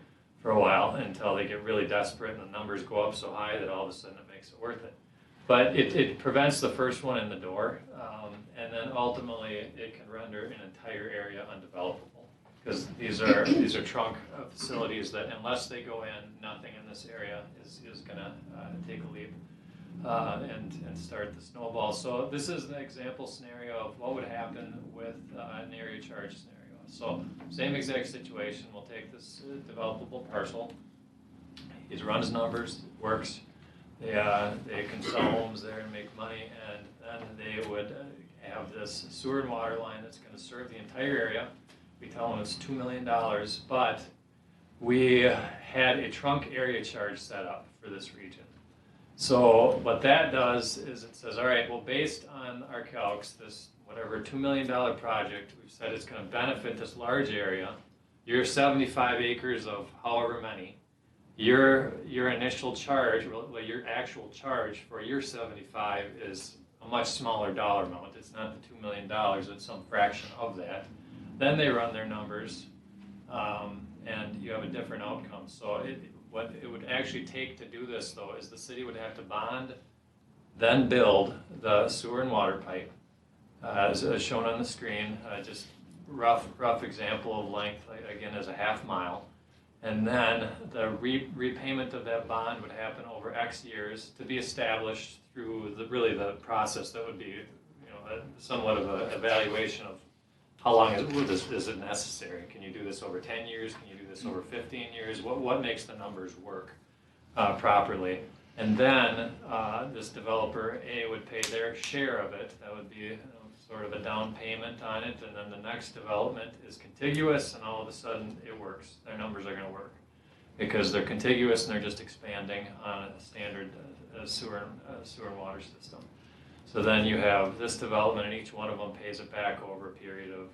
for a while until they get really desperate and the numbers go up so high that all of a sudden it makes it worth it. But it prevents the first one in the door, and then ultimately it can render an entire area undevelopable, because these are trunk facilities that, unless they go in, nothing in this area is going to take a leap and start the snowball. So this is an example scenario of what would happen with an area charge scenario. So same exact situation. We'll take this developable parcel. He's run his numbers, it works. They can sell homes there and make money, and then they would have this sewer and water line that's going to serve the entire area. We tell them it's $2 million, but we had a trunk area charge set up for this region. So what that does is it says, all right, well, based on our calcs, this whatever $2 million project, we've said it's going to benefit this large area. Your 75 acres of however many, your initial charge, well, your actual charge for your 75 is a much smaller dollar amount. It's not the $2 million, it's some fraction of that. then they run their numbers, and you have a different outcome. So what it would actually take to do this though is the city would have to bond, then build the sewer and water pipe, as shown on the screen, just rough example of length, again, is a half mile. And then the repayment of that bond would happen over X years to be established through the process that would be, somewhat of an evaluation of how long is it necessary? Can you do this over 10 years? Can you do this over 15 years? What makes the numbers work properly? And then this developer A would pay their share of it. That would be sort of a down payment on it. And then the next development is contiguous, and all of a sudden it works. Their numbers are going to work because they're contiguous and they're just expanding on a standard sewer and water system. So then you have this development, and each one of them pays it back over a period of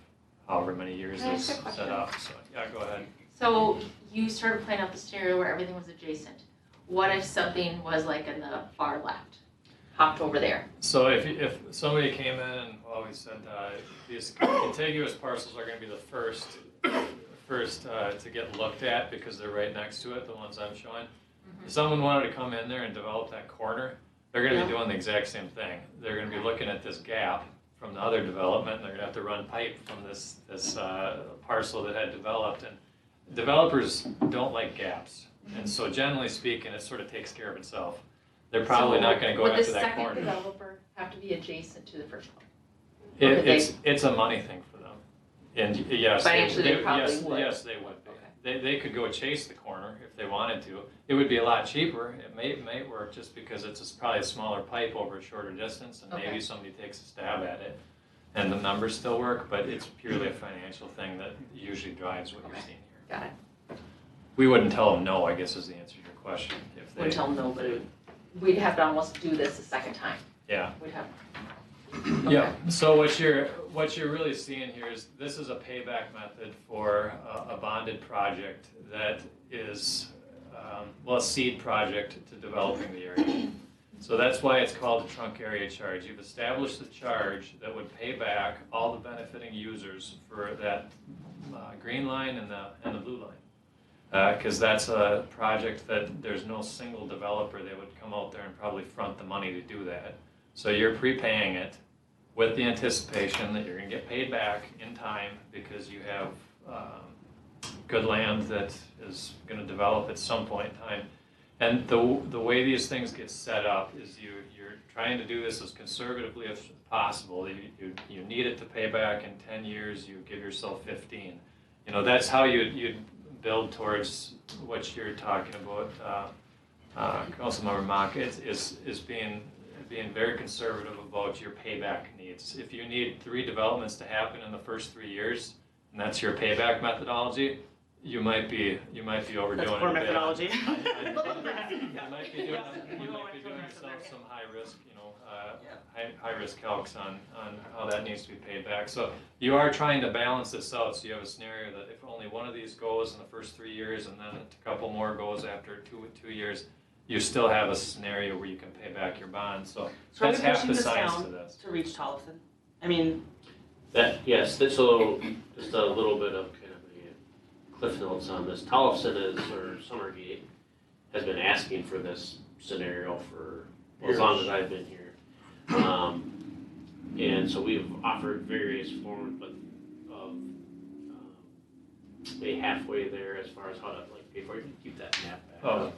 however many years Can I it's ask a question? set up. So yeah, go ahead. So you started playing out the scenario where everything was adjacent. What if something was like in the far left, hopped over there? So if somebody came in and, well, we said these contiguous parcels are going to be the first to get looked at because they're right next to it, the ones I'm showing. If someone wanted to come in there and develop that corner, they're going to be doing the exact same thing. They're going to be looking at this gap from the other development, and they're going to have to run pipe from this parcel that had developed. And developers don't like gaps. And so generally speaking, it sort of takes care of itself. They're probably not going to go after that corner. Would the second developer have to be adjacent to the first one? It's a money thing for them. And yes, Financially, they probably would. Yes, they would. Okay. They could go chase the corner if they wanted to. It would be a lot cheaper. It may work just because it's probably a smaller pipe over a shorter distance, and maybe somebody takes a stab at it, and the numbers still work. But it's purely a financial thing that usually drives what you're seeing here. Got it. We wouldn't tell them no, I guess, is the answer to your question. If they Wouldn't tell them no, but we'd have to almost do this a second time. Yeah. We'd have. Yeah, so what you're really seeing here is this is a payback method for a bonded project that is, a seed project to developing the area. So that's why it's called a trunk area charge. You've established the charge that would pay back all the benefiting users for that green line and the blue line. Because that's a project that there's no single developer that would come out there and probably front the money to do that. So you're prepaying it with the anticipation that you're going to get paid back in time because you have good land that is going to develop at some point in time. And the way these things get set up is you're trying to do this as conservatively as possible. You need it to pay back in 10 years. You give yourself 15. That's how you'd build towards what you're talking about, Councilmember Mock, is being very conservative about your payback needs. If you need 3 developments to happen in the first 3 years, and that's your payback methodology, you might be overdoing That's it poor a bit. methodology. You might be doing yourself some high risk, high risk calcs on how that needs to be paid back. So you are trying to balance this out. So you have a scenario that if only one of these goes in the first 3 years, and then a couple more goes after two years, you still have a scenario where you can pay back your bond. So are we that's half pushing the this science down to this. to reach Tollefson? I mean, So just a little bit of kind of a cliff notes on this. Tollefson or Summergate has been asking for this scenario for as long as I've been here. And so we've offered various forms of maybe halfway there as far as how to pay for it. Keep that map back up.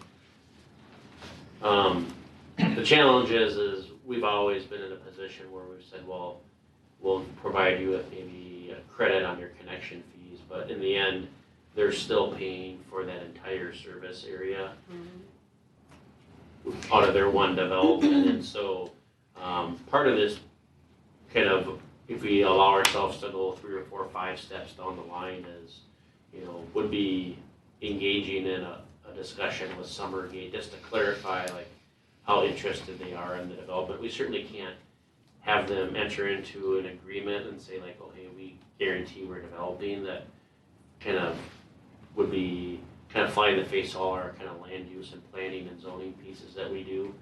The challenge is we've always been in a position where we've said, well, we'll provide you with maybe a credit on your connection fees, but in the end, they're still paying for that entire service area out of their one development. And so part of this kind of, if we allow ourselves to go 3 or 4 or 5 steps down the line, is, would be engaging in a discussion with Summergate just to clarify how interested they are in the development. We certainly can't have them enter into an agreement and say oh, hey, we guarantee we're developing. That kind of would be kind of fly in the face of all our kind of land use and planning and zoning pieces that we do.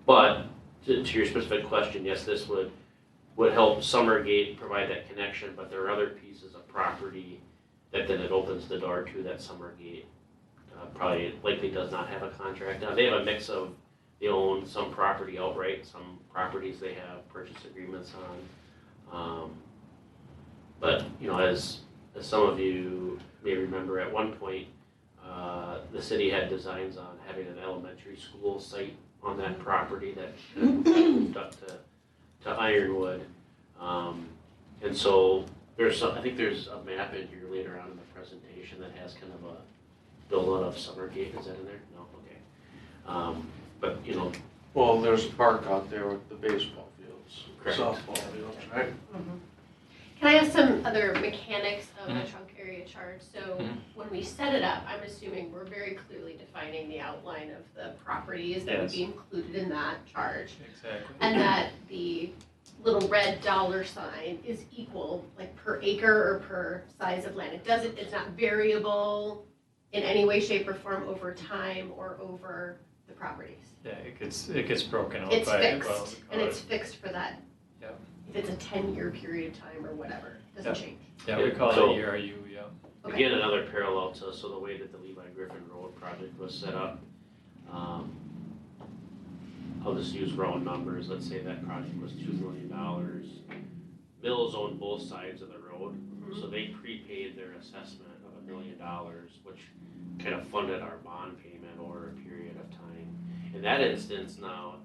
But to your specific question, yes, this would would help Summergate provide that connection, but there are other pieces of property that then it opens the door to that Summergate probably likely does not have a contract. Now, they have a mix of, they own some property outright, some properties they have purchase agreements on. But, you know, as some of you may remember, at one point, the city had designs on having an elementary school site on that property that moved up to Ironwood. And so there's some, I think there's a map in here later on in the presentation that has kind of a build out of Summergate. Is that in there? No, okay. But you know, Well, there's a park out there with the baseball fields, Correct. softball fields, right? Can I ask some other mechanics of the trunk area charge? So when we set it up, I'm assuming we're very clearly defining the outline of the properties that would be included in that charge. Exactly. And that the little red dollar sign is equal, like per acre or per size of land. It's not variable in any way, shape, or form over time or over the properties. Yeah, it gets broken out It's by, fixed, well, and it's fixed for that. Yeah. If it's a 10-year period of time or whatever, it doesn't change. yeah, we call So- it ERU, yeah. Okay. again, another parallel to the way that the Levi Griffin Road project was set up. I'll just use round numbers. Let's say that project was $2 million. Mills owned both sides of the road, so they prepaid their assessment of $1 million, which kind of funded our bond payment over a period of time. In that instance now,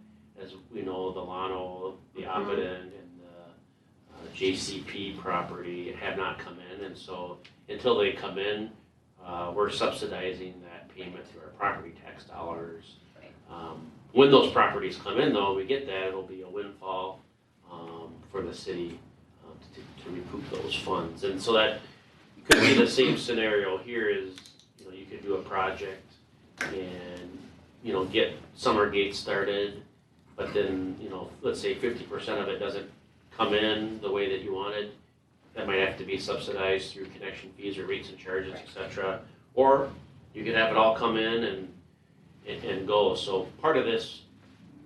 as we know, the Lano, the Abadan, and the JCP property have not come in, and so until they come in, we're subsidizing that payment through our property tax dollars. When those properties come in though, we get that, it'll be a windfall for the city to recoup those funds. And so that could be the same scenario here is, you know, you could do a project and, you know, get Summergate started, but then, you know, let's say 50% of it doesn't come in the way that you wanted. That might have to be subsidized through connection fees or rates and charges, etc. Or you could have it all come in and go. So part of this,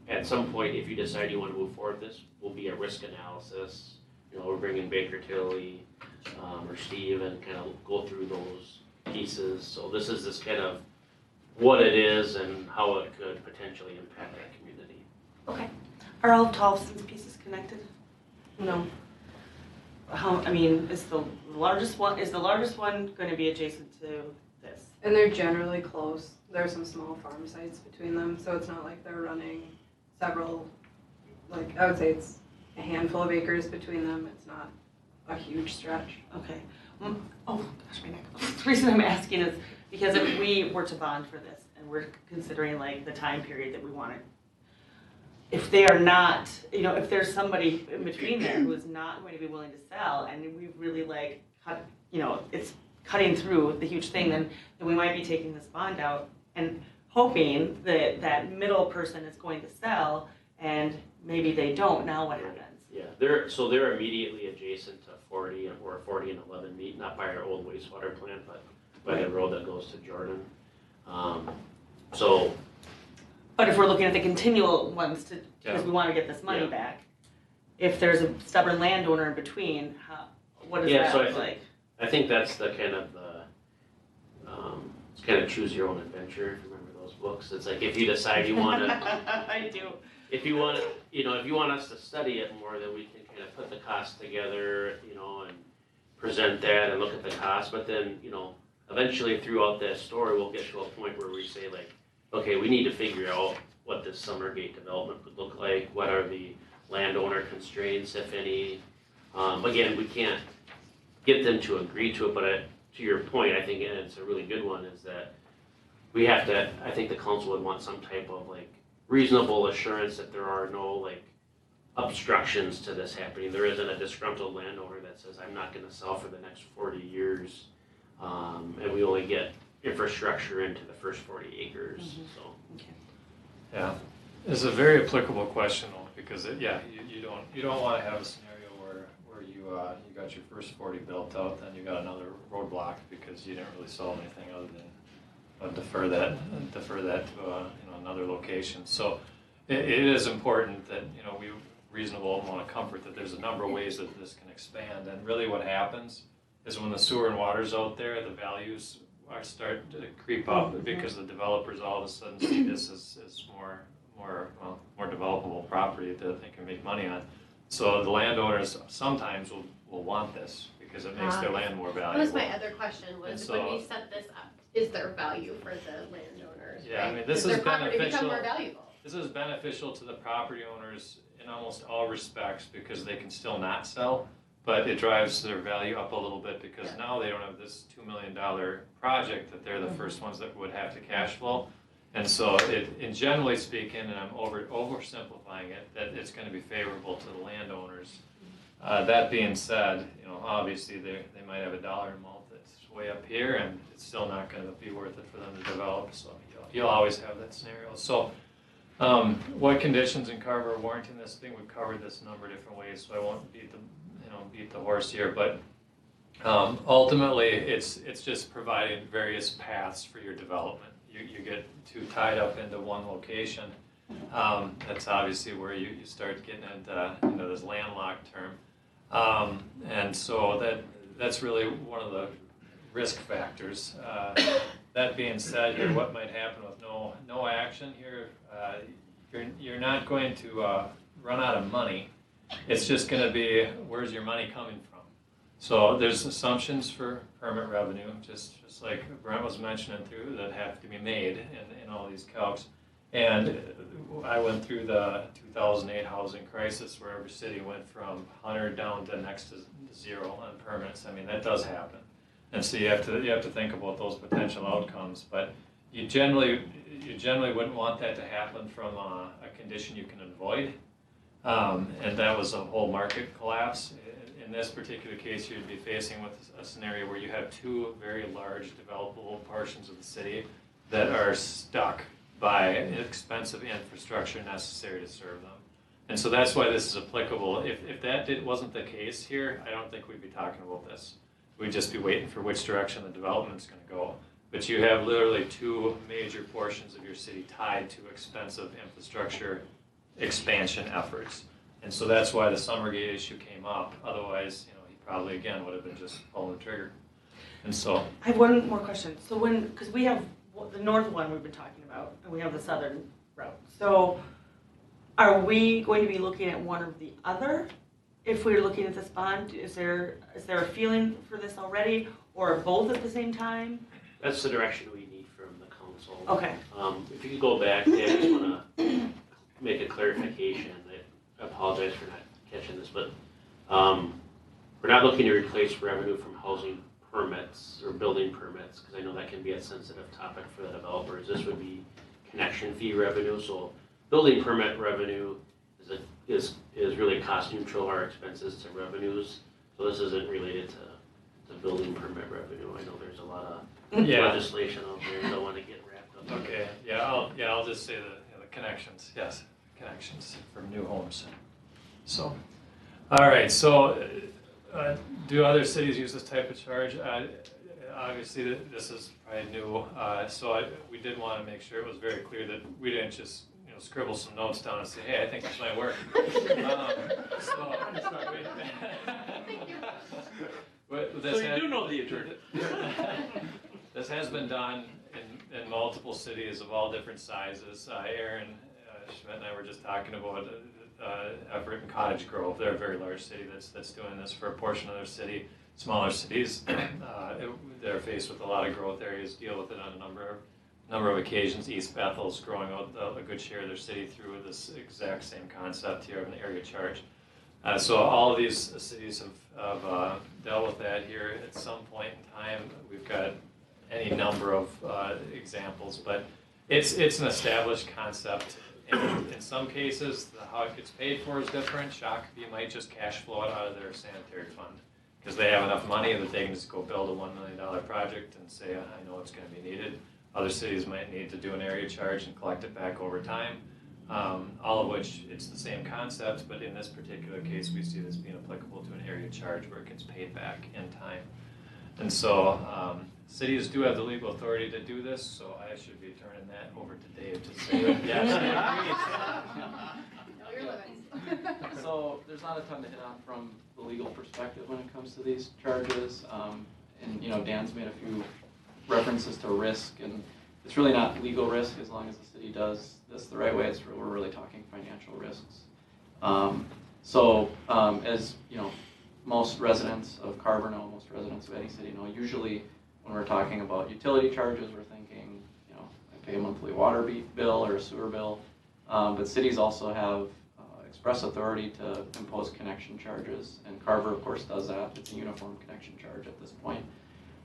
at some point, if you decide you want to move forward with this, will be a risk analysis. You know, we're bringing Baker Tilly or Steve and kind of go through those pieces. So this is this kind of what it is and how it could potentially impact that community. Okay. Are all Tolson's pieces connected? No. How, I mean, is the largest one going to be adjacent to this? And they're generally close. There's some small farm sites between them, so it's not like they're running several, like, I would say it's a handful of acres between them. It's not a huge stretch. Okay. Oh gosh, my neck. The reason I'm asking is because if we were to bond for this and we're considering like the time period that we want it, if they are not, you know, if there's somebody in between there who is not going to be willing to sell and we really like cut, you know, it's cutting through the huge thing, then we might be taking this bond out and hoping that that middle person is going to sell and maybe they don't. Now what happens? Yeah, they're immediately adjacent to 40 or 40 and 11 meet, not by our old wastewater plant, but by the road that goes to Jordan. But if we're looking at the continual ones because we want to get this money back, if there's a stubborn landowner in between, what does that look like? I think that's the kind of it's kind of choose your own adventure. If you remember those books, it's like if you decide you want to. I do. If you want, you know, if you want us to study it more, then we can kind of put the costs together, you know, and present that and look at the costs. But then, you know, eventually throughout that story, we'll get to a point where we say like, okay, we need to figure out what this Summergate development would look like. What are the landowner constraints, if any? Again, we can't get them to agree to it, but to your point, I think, and it's a really good one, is that we have to, I think the council would want some type of like reasonable assurance that there are no like obstructions to this happening. There isn't a disgruntled landowner that says, I'm not gonna sell for the next 40 years, and we only get infrastructure into the first 40 acres, so. Okay. Yeah, it's a very applicable question though, because you don't want to have a scenario where you got your first 40 built out, then you got another roadblock because you didn't really solve anything other than defer that to another location. So it is important that we reasonable amount of comfort that there's a number of ways that this can expand. And really what happens is when the sewer and water's out there, the values start to creep up because the developers all of a sudden see this as more developable property that they can make money on. So the landowners sometimes will want this because it makes their land more valuable. That was my other question, was And when we set this up, is there value for the landowners, Yeah, right? I mean, this Does is their property become beneficial. more valuable? This is beneficial to the property owners in almost all respects because they can still not sell, but it drives their value up a little bit because now they don't have this $2 million project that they're the first ones that would have to cash flow. And so in generally speaking, and I'm oversimplifying it, that it's going to be favorable to the landowners. That being said, obviously they might have a dollar amount that's way up here and it's still not going to be worth it for them to develop. So you'll always have that scenario. So what conditions in Carver are warranting this thing? We've covered this a number of different ways, so I won't beat the horse here. But ultimately, it's just providing various paths for your development. You get too tied up into one location. That's obviously where you start getting into this landlocked term, and so that's really one of the risk factors. That being said, here, what might happen with no action here? You're not going to run out of money. It's just going to be, where's your money coming from? So there's assumptions for permit revenue, just like Brent was mentioning through, that have to be made in all these calcs. And I went through the 2008 housing crisis where every city went from 100 down to next to 0 on permits. I mean, that does happen. And so you have to think about those potential outcomes. But you generally wouldn't want that to happen from a condition you can avoid. And that was a whole market collapse. In this particular case, you'd be facing with a scenario where you have two very large developable portions of the city that are stuck by expensive infrastructure necessary to serve them. And so that's why this is applicable. If that wasn't the case here, I don't think we'd be talking about this. We'd just be waiting for which direction the development's going to go. But you have literally two major portions of your city tied to expensive infrastructure expansion efforts. And so that's why the Summergate issue came up. Otherwise, he probably, again, would have been just pulling the trigger. And so. I have one more question. So because we have the north one we've been talking about, and we have the southern route. So are we going to be looking at one or the other? If we're looking at this bond, is there a feeling for this already, or both at the same time? That's the direction we need from the council. Okay. If you could go back, I just want to make a clarification. I apologize for not catching this, but we're not looking to replace revenue from housing permits or building permits, because I know that can be a sensitive topic for the developers. This would be connection fee revenue. So building permit revenue is really cost neutral, our expenses to revenues. So this isn't related to building permit revenue. I know there's a lot of legislation out there you don't want to get wrapped up. Okay, I'll just say the connections, yes, connections for new homes. So, all right, so do other cities use this type of charge? Obviously, this is probably new, so we did want to make sure it was very clear that we didn't just scribble some notes down and say, hey, I think this might work. So you do know the attorney. This has been done in multiple cities of all different sizes. Aaron Schmidt and I were just talking about effort in Cottage Grove. They're a very large city that's doing this for a portion of their city. Smaller cities, they're faced with a lot of growth areas, deal with it on a number of occasions. East Bethel's growing out a good share of their city through this exact same concept here of an area charge. So all of these cities have dealt with that here at some point in time. We've got any number of examples, but it's an established concept. And in some cases, how it gets paid for is different. Shakopee might just cash flow it out of their sanitary fund because they have enough money that they can just go build a $1 million project and say, I know it's going to be needed. Other cities might need to do an area charge and collect it back over time, all of which it's the same concept, but in this particular case, we see this being applicable to an area charge where it gets paid back in time. And so cities do have the legal authority to do this, so I should be turning that over to Dave to say that yes, he agrees. Know your limits. So there's not a ton to hit on from the legal perspective when it comes to these charges. And you know, Dan's made a few references to risk, and it's really not legal risk as long as the city does this the right way. We're really talking financial risks. As you know, most residents of Carver know, most residents of any city know, usually when we're talking about utility charges, we're thinking, you know, I pay a monthly water bill or a sewer bill. But cities also have express authority to impose connection charges, and Carver, of course, does that. It's a uniform connection charge at this point.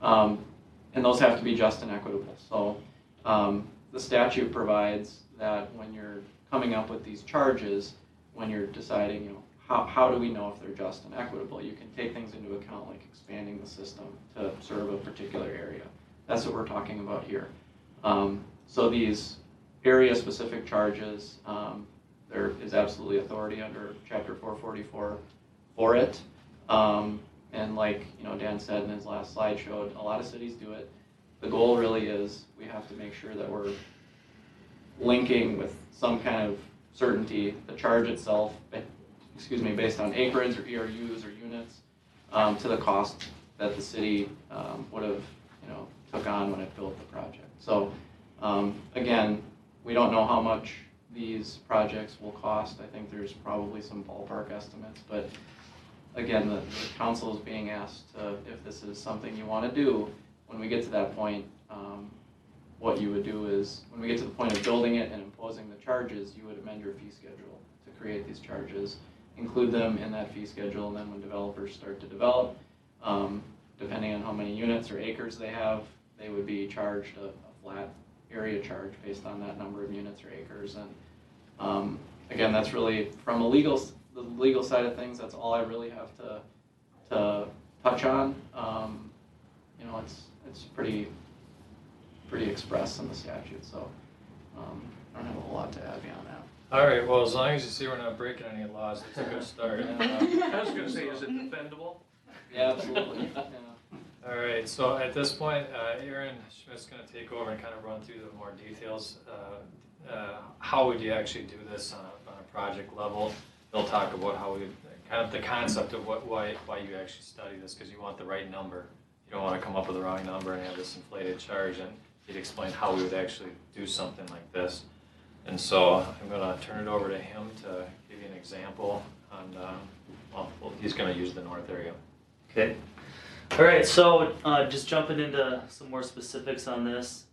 And those have to be just and equitable. So the statute provides that when you're coming up with these charges, when you're deciding, you know, how do we know if they're just and equitable, you can take things into account like expanding the system to serve a particular area. That's what we're talking about here. So these area-specific charges, there is absolutely authority under Chapter 444 for it. And like, you know, Dan said in his last slide showed, a lot of cities do it. The goal really is we have to make sure that we're linking with some kind of certainty the charge itself, based on acreage or ERUs or units, to the cost that the city would have, you know, took on when it built the project. So again, we don't know how much these projects will cost. I think there's probably some ballpark estimates, but again, the council is being asked to, if this is something you want to do, when we get to that point, what you would do is, when we get to the point of building it and imposing the charges, you would amend your fee schedule to create these charges, include them in that fee schedule, and then when developers start to develop, depending on how many units or acres they have, they would be charged a flat area charge based on that number of units or acres. And again, that's really, from the legal side of things, that's all I really have to touch on. You know, it's pretty express in the statute, so I don't have a whole lot to add beyond that. All right, well, as long as you see we're not breaking any laws, it's a good start. I was gonna say, is it defendable? Yeah, absolutely. Yeah. All right, so at this point, Aaron Schmidt's going to take over and kind of run through the more details. How would you actually do this on a project level? They'll talk about how we, kind of the concept of why you actually study this, because you want the right number. You don't want to come up with the wrong number and have this inflated charge, and he'd explain how we would actually do something like this. And so I'm going to turn it over to him to give you an example on, well, he's going to use the north area. Okay. All right, so just jumping into some more specifics on this,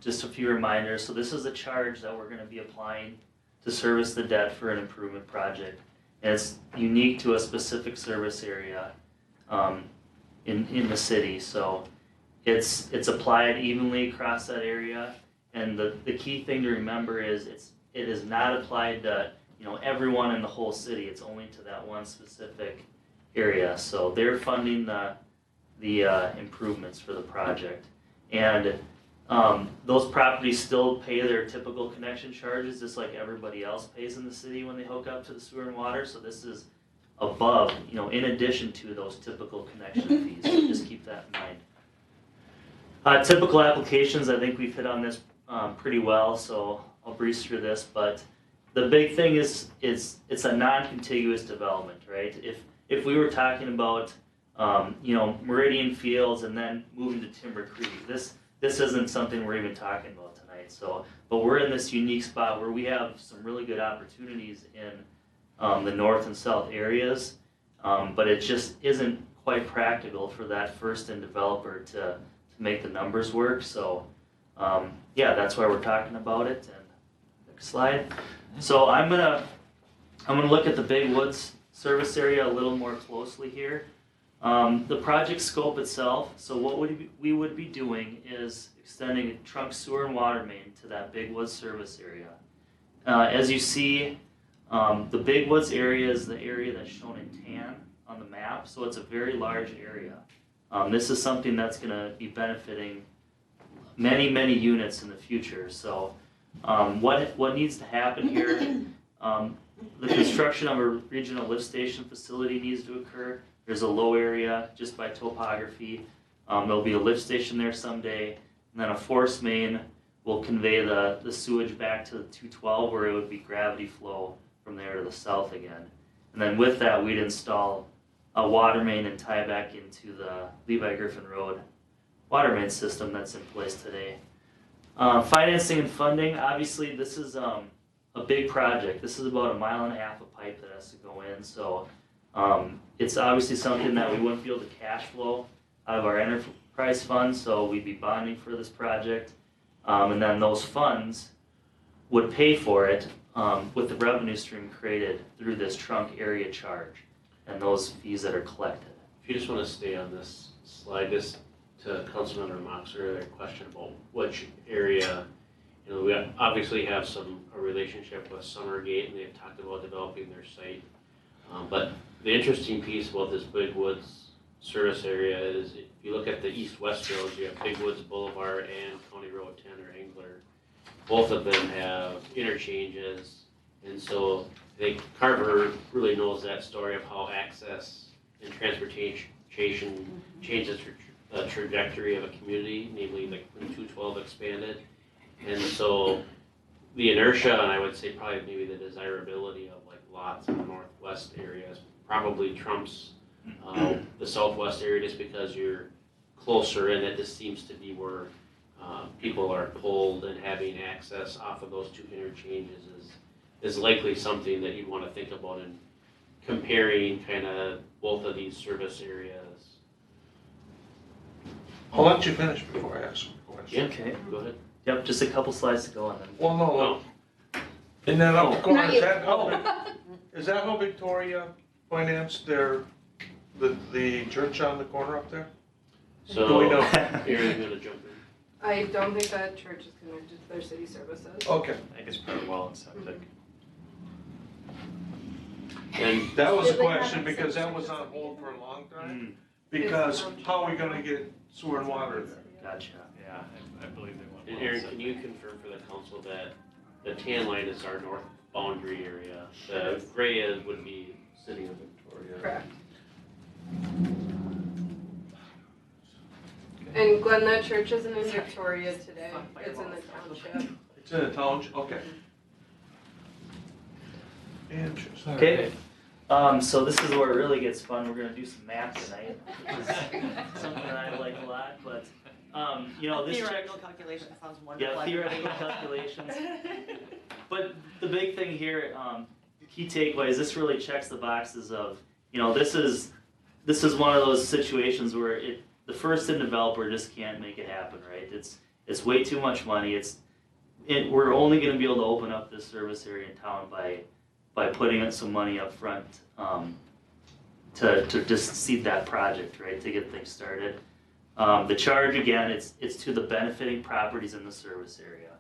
just a few reminders. So this is a charge that we're going to be applying to service the debt for an improvement project. And it's unique to a specific service area in the city. So it's applied evenly across that area. And the key thing to remember is it is not applied to, you know, everyone in the whole city. It's only to that one specific area. So they're funding the improvements for the project, and those properties still pay their typical connection charges just like everybody else pays in the city when they hook up to the sewer and water. So this is above, you know, in addition to those typical connection fees. So just keep that in mind. Typical applications, I think we've hit on this pretty well, so I'll breeze through this. But the big thing is it's a non-contiguous development, right? If we were talking about you know, Meridian Fields and then moving to Timber Creek, this isn't something we're even talking about tonight. So, but we're in this unique spot where we have some really good opportunities in the north and south areas, but it just isn't quite practical for that first-in developer to make the numbers work. So, yeah, that's why we're talking about it. And next slide. So I'm gonna look at the Big Woods service area a little more closely here. The project scope itself, so what we would be doing is extending a trunk sewer and water main to that Big Woods service area. As you see, the Big Woods area is the area that's shown in tan on the map, so it's a very large area. This is something that's going to be benefiting many units in the future. So what needs to happen here, the construction of a regional lift station facility needs to occur. There's a low area just by topography. There'll be a lift station there someday, and then a force main will convey the sewage back to the 212 where it would be gravity flow from there to the south again. And then with that, we'd install a water main and tie back into the Levi Griffin Road water main system that's in place today. Financing and funding, obviously this is a big project. This is about 1.5 miles of pipe that has to go in, so it's obviously something that we wouldn't be able to cash flow out of our enterprise fund, so we'd be bonding for this project. And then those funds would pay for it with the revenue stream created through this trunk area charge and those fees that are collected. If you just want to stay on this slide, just to Councilmember Mock's earlier question about which area, we obviously have a relationship with Summergate, and they've talked about developing their site. But the interesting piece about this Big Woods service area is if you look at the east-west roads, you have Big Woods Boulevard and County Road 10 or Engler. Both of them have interchanges, and so I think Carver really knows that story of how access and transportation changes the trajectory of a community, namely like when 212 expanded. And so the inertia, and I would say probably maybe the desirability of like lots in the northwest areas probably trumps the southwest area, just because you're closer, and it just seems to be where people are pulled, and having access off of those two interchanges is likely something that you'd want to think about in comparing kind of both of these service areas. I'll let you finish before I ask a question. Yeah, Okay. go ahead. Yep, just a couple slides to go on them. Well, no, Oh, in that upper corner, Not is you. that how Victoria financed the church on the corner up there? so Do we know? Aaron's gonna jump in. I don't think that church is connected to their city services. Okay, I think it's pretty well and septic. And that was a Did they have question access because to that was services on hold for a long time. Mm, Because how are we gonna get sewer and water there? gotcha. Yeah, I believe they want. And well Aaron, septic. can you confirm for the council that the tan line is our north boundary area? The gray would be city of Victoria. Correct. And Glenn, that church isn't in Victoria today, it's in the township. It's in a township, okay. Interesting. Okay. So this is where it really gets fun. We're gonna do some math tonight, which is something that I like a lot. But this check, Theoretical calculation sounds wonderful. yeah, theoretical calculations. But the big thing here, key takeaways. This really checks the boxes of, this is one of those situations where the first-in developer just can't make it happen, right? It's way too much money. We're only gonna be able to open up this service area in town by putting in some money up front to just seed that project, right, to get things started. The charge, again, it's to the benefiting properties in the service area.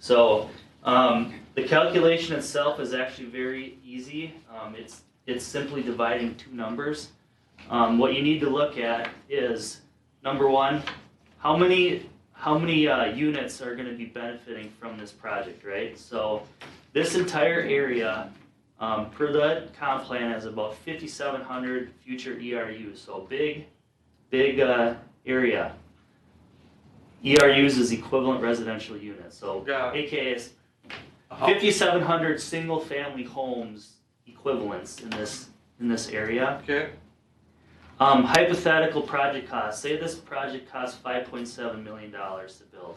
So the calculation itself is actually very easy. It's simply dividing two numbers. What you need to look at is, number one, how many units are going to be benefiting from this project, right? So this entire area, per the comp plan, has about 5,700 future ERUs, so big area. ERUs is equivalent residential units, so Got it. AKA is 5,700 single-family homes equivalents in this area. Okay, Hypothetical project cost. Say this project costs $5.7 million to build.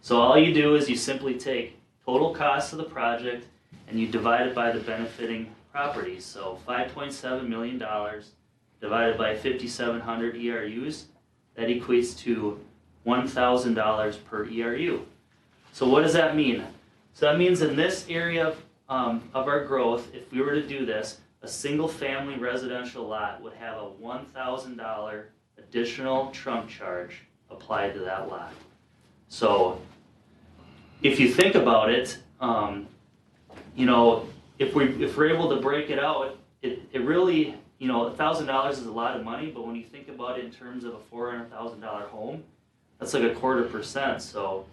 So all you do is you simply take total cost of the project and you divide it by the benefiting properties. So $5.7 million divided by 5,700 ERUs, that equates to $1,000 per ERU. So what does that mean? So that means in this area of our growth, if we were to do this, a single-family residential lot would have a $1,000 additional trunk charge applied to that lot. So if you think about it, if we're able to break it out, it really, $1,000 is a lot of money, but when you think about it in terms of a $400,000 home, that's like 0.25%. So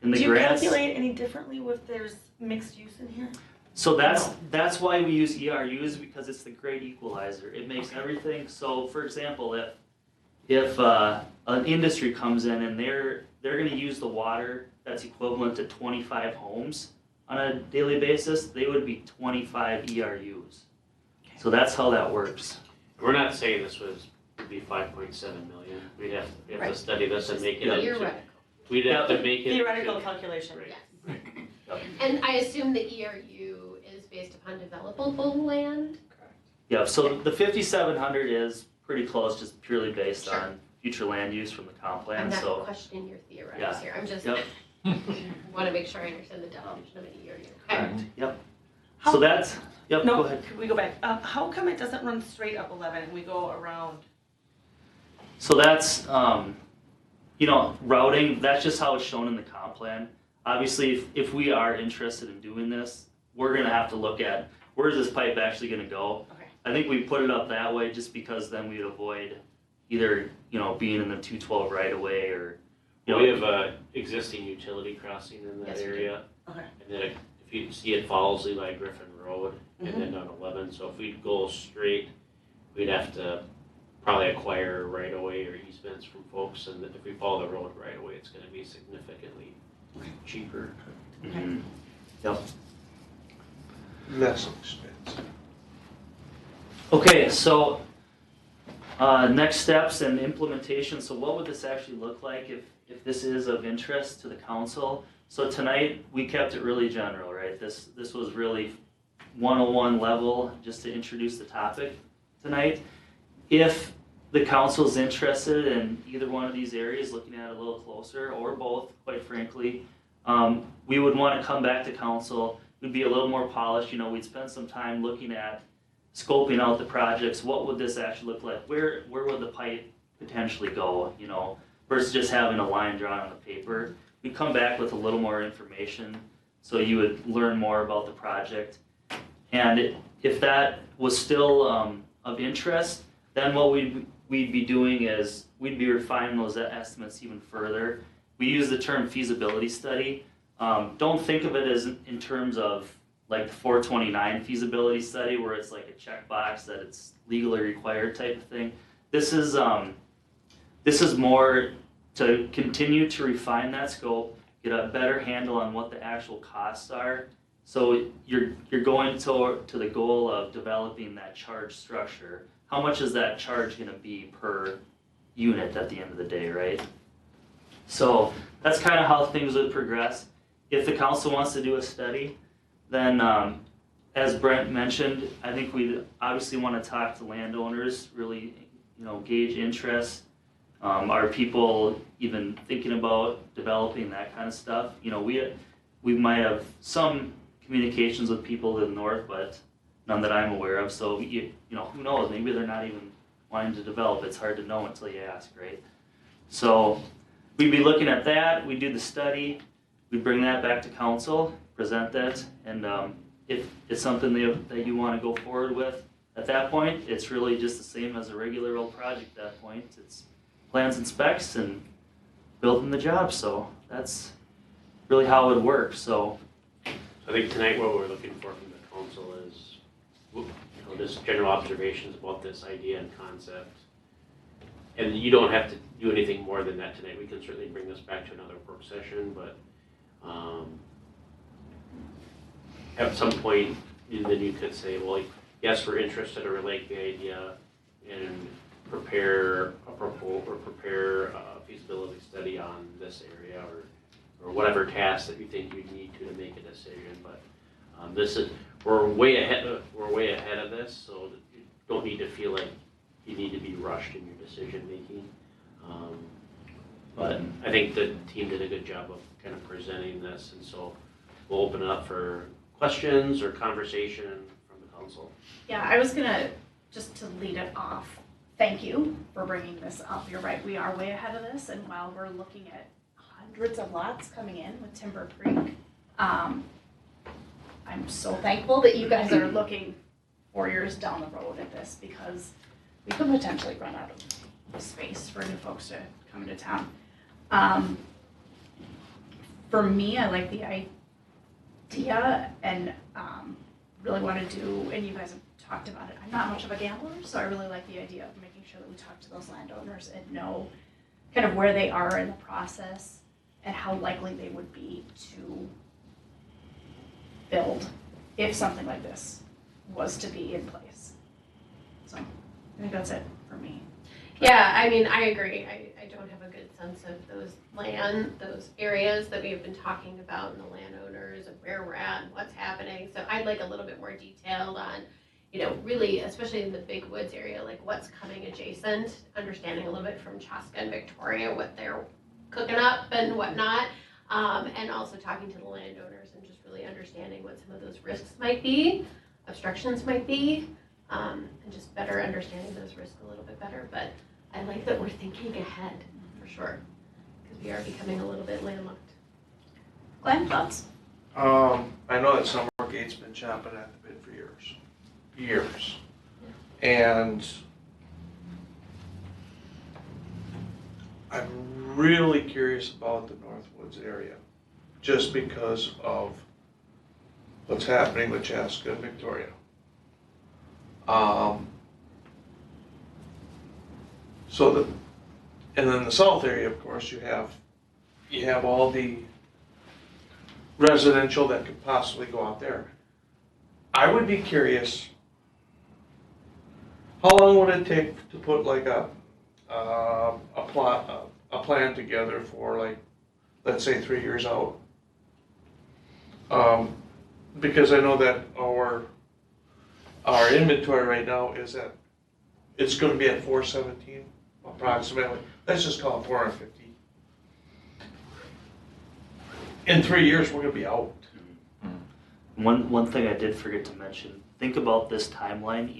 in the Do you grants, calculate any differently if there's mixed use in here? so that's why we use ERUs, because it's the great equalizer. It makes everything. So for example, if an industry comes in and they're going to use the water that's equivalent to 25 homes on a daily basis, they would be 25 ERUs. So that's how that works. We're not saying this would be 5.7 million. We'd have to Right. study this and make it up to. Theoretical. We'd have to make it. Theoretical calculation. Right. Yes. And I assume the ERU is based upon developable land? Yeah, so the 5,700 is pretty close, just purely based Sure. on future land use from the comp I'm plan, not so. questioning your theorems Yeah. here, I'm just, Yep. wanna make sure I understand the definition of an ERU. Okay. Correct, yep. How- So that's, yep, No, go ahead. could we go back? How come it doesn't run straight up 11 and we go around? So that's, routing, that's just how it's shown in the comp plan. Obviously, if we are interested in doing this, we're gonna have to look at, where's this pipe actually gonna go? Okay. I think we put it up that way just because then we'd avoid either, being in the 212 right away or, We have a existing utility crossing in that Yes, we do. area. Okay. And then if you see it follows Levi Griffin Road and Mm-hmm. then down 11. So if we'd go straight, we'd have to probably acquire right away or easements from folks. And if we follow the road right away, it's gonna be significantly cheaper. Okay. Mhm. Yep. Less expensive. Okay, so next steps and implementation. So what would this actually look like if this is of interest to the council? So tonight we kept it really general, right? This was really 101 level just to introduce the topic tonight. If the council's interested in either one of these areas, looking at it a little closer, or both, quite frankly, we would want to come back to council. We'd be a little more polished. We'd spend some time looking at scoping out the projects. What would this actually look like? Where would the pipe potentially go? Versus just having a line drawn on the paper. We'd come back with a little more information, so you would learn more about the project. And if that was still of interest, then what we'd be doing is we'd be refining those estimates even further. We use the term feasibility study. Don't think of it as in terms of like the 429 feasibility study where it's like a checkbox that it's legally required type of thing. This is more to continue to refine that scope, get a better handle on what the actual costs are. So you're going to the goal of developing that charge structure. How much is that charge gonna be per unit at the end of the day, right? So that's kind of how things would progress. If the council wants to do a study, then as Brent mentioned, I think we obviously want to talk to landowners, really, gauge interest. Are people even thinking about developing that kind of stuff? We might have some communications with people to the north, but none that I'm aware of. So who knows? Maybe they're not even wanting to develop. It's hard to know until you ask, right? So we'd be looking at that. We'd do the study. We'd bring that back to council, present that, and if it's something that you want to go forward with, at that point, it's really just the same as a regular old project at that point. It's plans and specs and building the job, so that's really how it would work, so. I think tonight what we're looking for from the council is, just general observations about this idea and concept. And you don't have to do anything more than that tonight. We can certainly bring this back to another work session, but at some point, then you could say, well, yes, we're interested or like the idea and prepare a proposal or prepare a feasibility study on this area or whatever task that you think you need to make a decision. But we're way ahead of this, so you don't need to feel like you need to be rushed in your decision making. But I think the team did a good job of kind of presenting this, and so we'll open it up for questions or conversation from the council. Yeah, I was gonna, just to lead it off, thank you for bringing this up. You're right, we are way ahead of this, and while we're looking at hundreds of lots coming in with Timber Creek, I'm so thankful that you guys are looking 4 years down the road at this, because we could potentially run out of space for new folks to come into town. For me, I like the idea and really want to do, and you guys have talked about it, I'm not much of a gambler, so I really like the idea of making sure that we talk to those landowners and know kind of where they are in the process and how likely they would be to build if something like this was to be in place. I think that's it for me. Yeah, I mean, I agree. I don't have a good sense of those areas that we've been talking about and the landowners and where we're at and what's happening. So I'd like a little bit more detailed on, really, especially in the big woods area, like what's coming adjacent, understanding a little bit from Chaska and Victoria, what they're cooking up and whatnot. And also talking to the landowners and just really understanding what some of those risks might be, obstructions might be, and just better understanding those risks a little bit better. But I like that we're thinking ahead, for sure, because we are becoming a little bit landlocked. Glenn, thoughts? I know that Summergate's been chomping at the bit for years. And I'm really curious about the Northwoods area, just because of what's happening with Chaska and Victoria. And then the south area, of course, you have all the residential that could possibly go out there. I would be curious, how long would it take to put like a plan together for, like, let's say 3 years out? Because I know that our inventory right now is at, it's gonna be at 417 approximately. Let's just call it 450. In 3 years, we're gonna be out. One thing I did forget to mention, think about this timeline,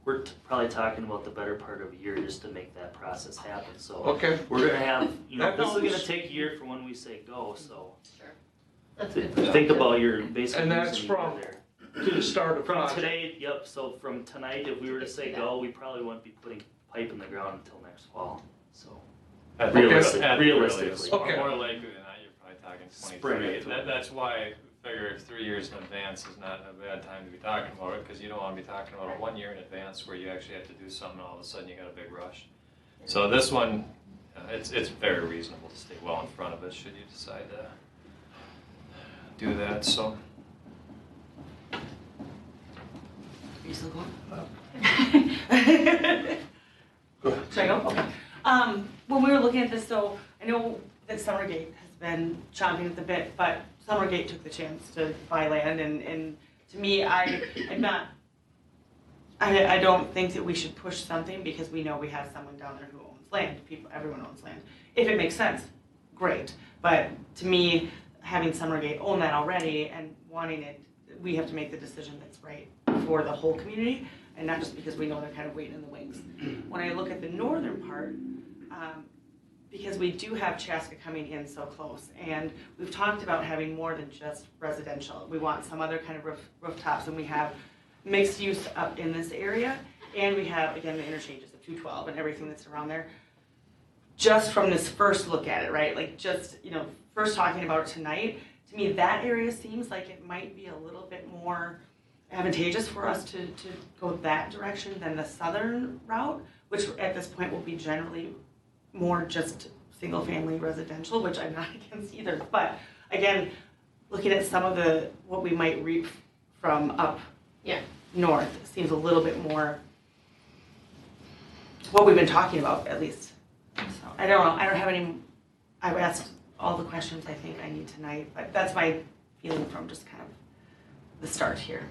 we're probably talking about the better part of a year just to make that process happen. So Okay. we're gonna have, That this is gonna helps. take a year from when we say go, so. Sure. That's good. Think about your basically And that's using a year from- there. To the start of From project. today, yep, so from tonight, if we were to say go, we probably wouldn't be putting pipe in the ground until next fall, so. At the Realistically. earliest. Okay. More likely than not, you're probably talking Spring. 23. That's why I figure 3 years in advance is not a bad time to be talking about it, because you don't want to be talking about it 1 year in advance where you actually have to do something and all of a sudden you got a big rush. So this one, it's very reasonable to stay well in front of it should you decide to do that, so. Are you still going? Go ahead. Should I go? Okay. When we were looking at this, so I know that Summergate has been chomping at the bit, but Summergate took the chance to buy land, and to me, I don't think that we should push something because we know we have someone down there who owns land. Everyone owns land. If it makes sense, great. But to me, having Summergate own that already and wanting it, we have to make the decision that's right for the whole community, and not just because we know they're kind of waiting in the wings. When I look at the northern part, because we do have Chaska coming in so close, and we've talked about having more than just residential. We want some other kind of rooftops, and we have mixed use up in this area, and we have, again, the interchanges of 212 and everything that's around there. Just from this first look at it, right, like just, first talking about it tonight, to me, that area seems like it might be a little bit more advantageous for us to go that direction than the southern route, which at this point will be generally more just single-family residential, which I'm not against either. But again, looking at some of what we might reap from up north seems a little bit more what we've been talking about, at least. So I don't know. I don't have any. I've asked all the questions I think I need tonight, but that's my feeling from just kind of the start here.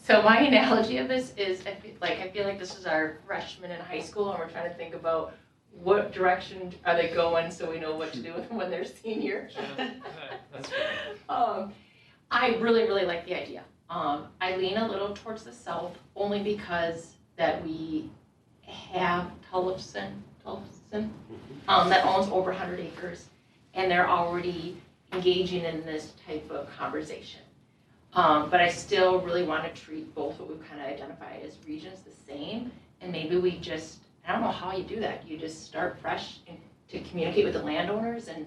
So my analogy of this is, I feel like this is our freshman in high school, and we're trying to think about what direction are they going, so we know what to do with them when they're senior. That's fair. I really, really like the idea. I lean a little towards the south, only because that we have Tollefson, that owns over 100 acres, and they're already engaging in this type of conversation. But I still really want to treat both what we've kind of identified as regions the same, and maybe we just, I don't know how you do that. You just start fresh to communicate with the landowners, and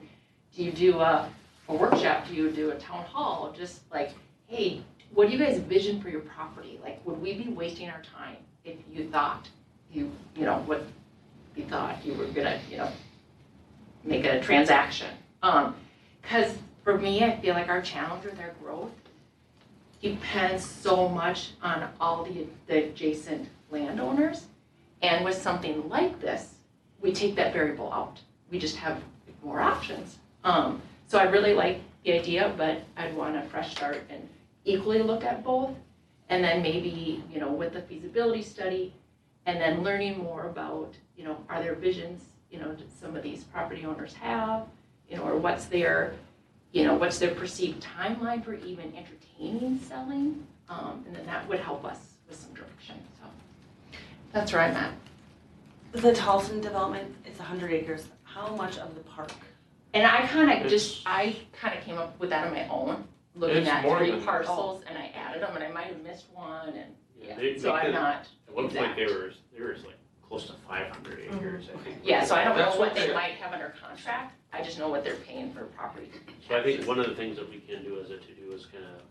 do you do a workshop? Do you do a town hall? Just like, hey, what do you guys envision for your property? Like, would we be wasting our time if you thought you were gonna, make a transaction? Because for me, I feel like our challenge with our growth depends so much on all the adjacent landowners. And with something like this, we take that variable out. We just have more options. So I really like the idea, but I'd want a fresh start and equally look at both. And then maybe, you know, with the feasibility study, and then learning more about, you know, are there visions, you know, that some of these property owners have, you know, or what's their perceived timeline for even entertaining selling, and then that would help us with some direction, so that's where I'm at. The Tolson development is 100 acres. How much of the park? And I kind of came up with that on my own, looking It's at more 3 than- parcels, and I added them, and I might have missed one, and They so I'm could- not At one point, exact. they were like close to 500 acres, I think. Yeah, so I don't know That's what what they they- might have under contract, I just know what they're paying for property. So I think one of the things that we can do as a to-do is kind of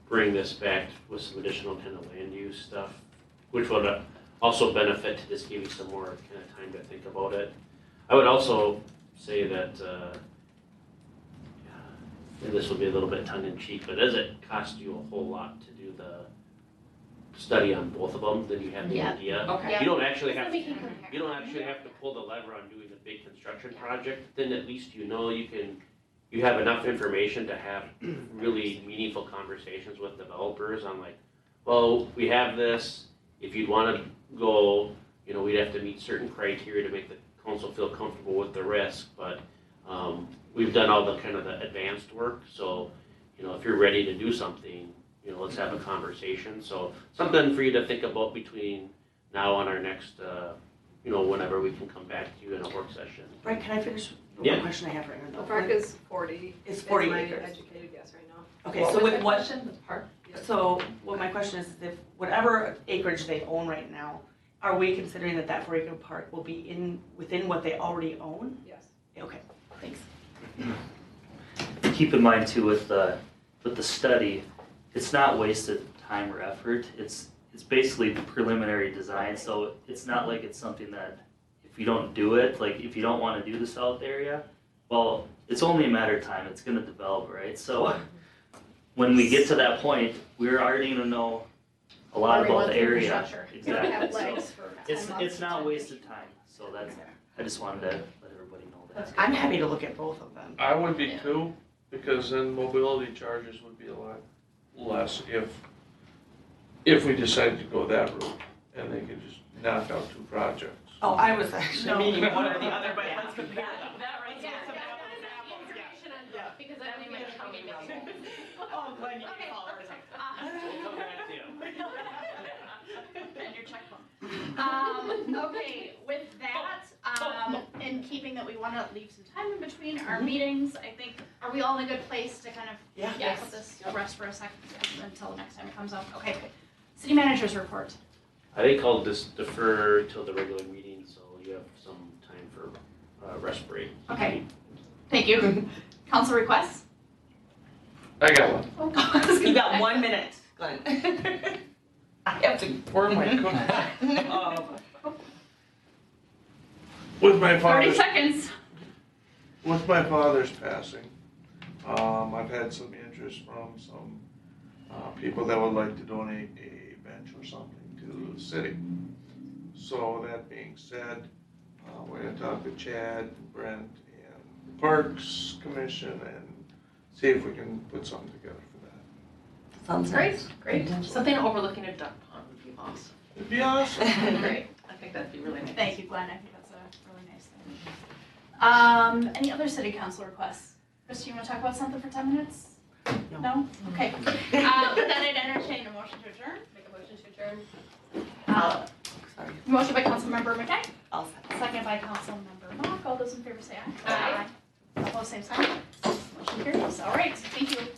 bring this back with some additional kind of land use stuff, which would also benefit to just give you some more kind of time to think about it. I would also say that, and this will be a little bit tongue-in-cheek, but does it cost you a whole lot to do the study on both of them, then you have the Yeah. idea? Okay. You don't actually have, We can compare. you don't actually have to pull the lever on doing the big construction project, then at least you know you have enough information to have really meaningful conversations with developers on like, well, we have this, if you'd wanna go, you know, we'd have to meet certain criteria to make the council feel comfortable with the risk, but, we've done all the kind of the advanced work, so, you know, if you're ready to do something, you know, let's have a conversation, so something for you to think about between now and our next, you know, whenever we can come back to you in a work session. Right, can I finish the Yeah. one question I have right now? The park is 40. It's 40 my acres. educated guess right now. Okay, What so was with the what, question, the park? so what my question is if whatever acreage they own right now, are we considering that that 4-acre park will be within what they already own? Yes. Okay, thanks. Keep in mind too with the study, it's not wasted time or effort. It's basically preliminary design, so it's not like it's something that if you don't do it, like if you don't want to do the south area, well, it's only a matter of time. It's going to develop, right? So when we get to that point, we're already going to know a lot about the area. We don't have Exactly. legs So for 10 months. it's not wasted time. So that's I just wanted to let everybody know that. I'm happy to look at both of them. I would be too, because then mobility charges would be a lot less if we decided to go that route, and they could just knock out 2 projects. Oh, I was actually meaning one or the other, but Yeah. let's compare. That right Yeah, there. information on both, because that way my county knows. Oh, Glenn, you can call her. And your checkbook. Okay, with that, in keeping that we wanna leave some time in between our meetings, I think, are we all in a good place to kind of Yeah. put this to rest for a second until the next time it comes up? Okay, good. City manager's report. I think I'll just defer till the regular meeting, so you have some time for rest break. Okay, thank you. Council requests? I got one. You got 1 minute, Glenn. I have to. Where am I cooking? Oh. With my 30 father's, seconds. with my father's passing, I've had some interest from some people that would like to donate a bench or something to the city. So that being said, we're gonna talk to Chad, Brent, and the Parks Commission and see if we can put something together for that. Sounds Great, great. Something overlooking a duck pond would be awesome. It'd be awesome. Great, I think that'd be really nice. Thank you, Glenn, I think that's a really nice thing. Any other city council requests? Chris, do you wanna talk about something for 10 minutes? No? Okay. With that, I'd entertain a motion to adjourn. Make a motion to adjourn. Sorry. Motion by Councilmember McKay, I'll second. second by Councilmember Mock. All those in favor say aye. Aye. Opposed, same sign. Motion carries. All right, thank you.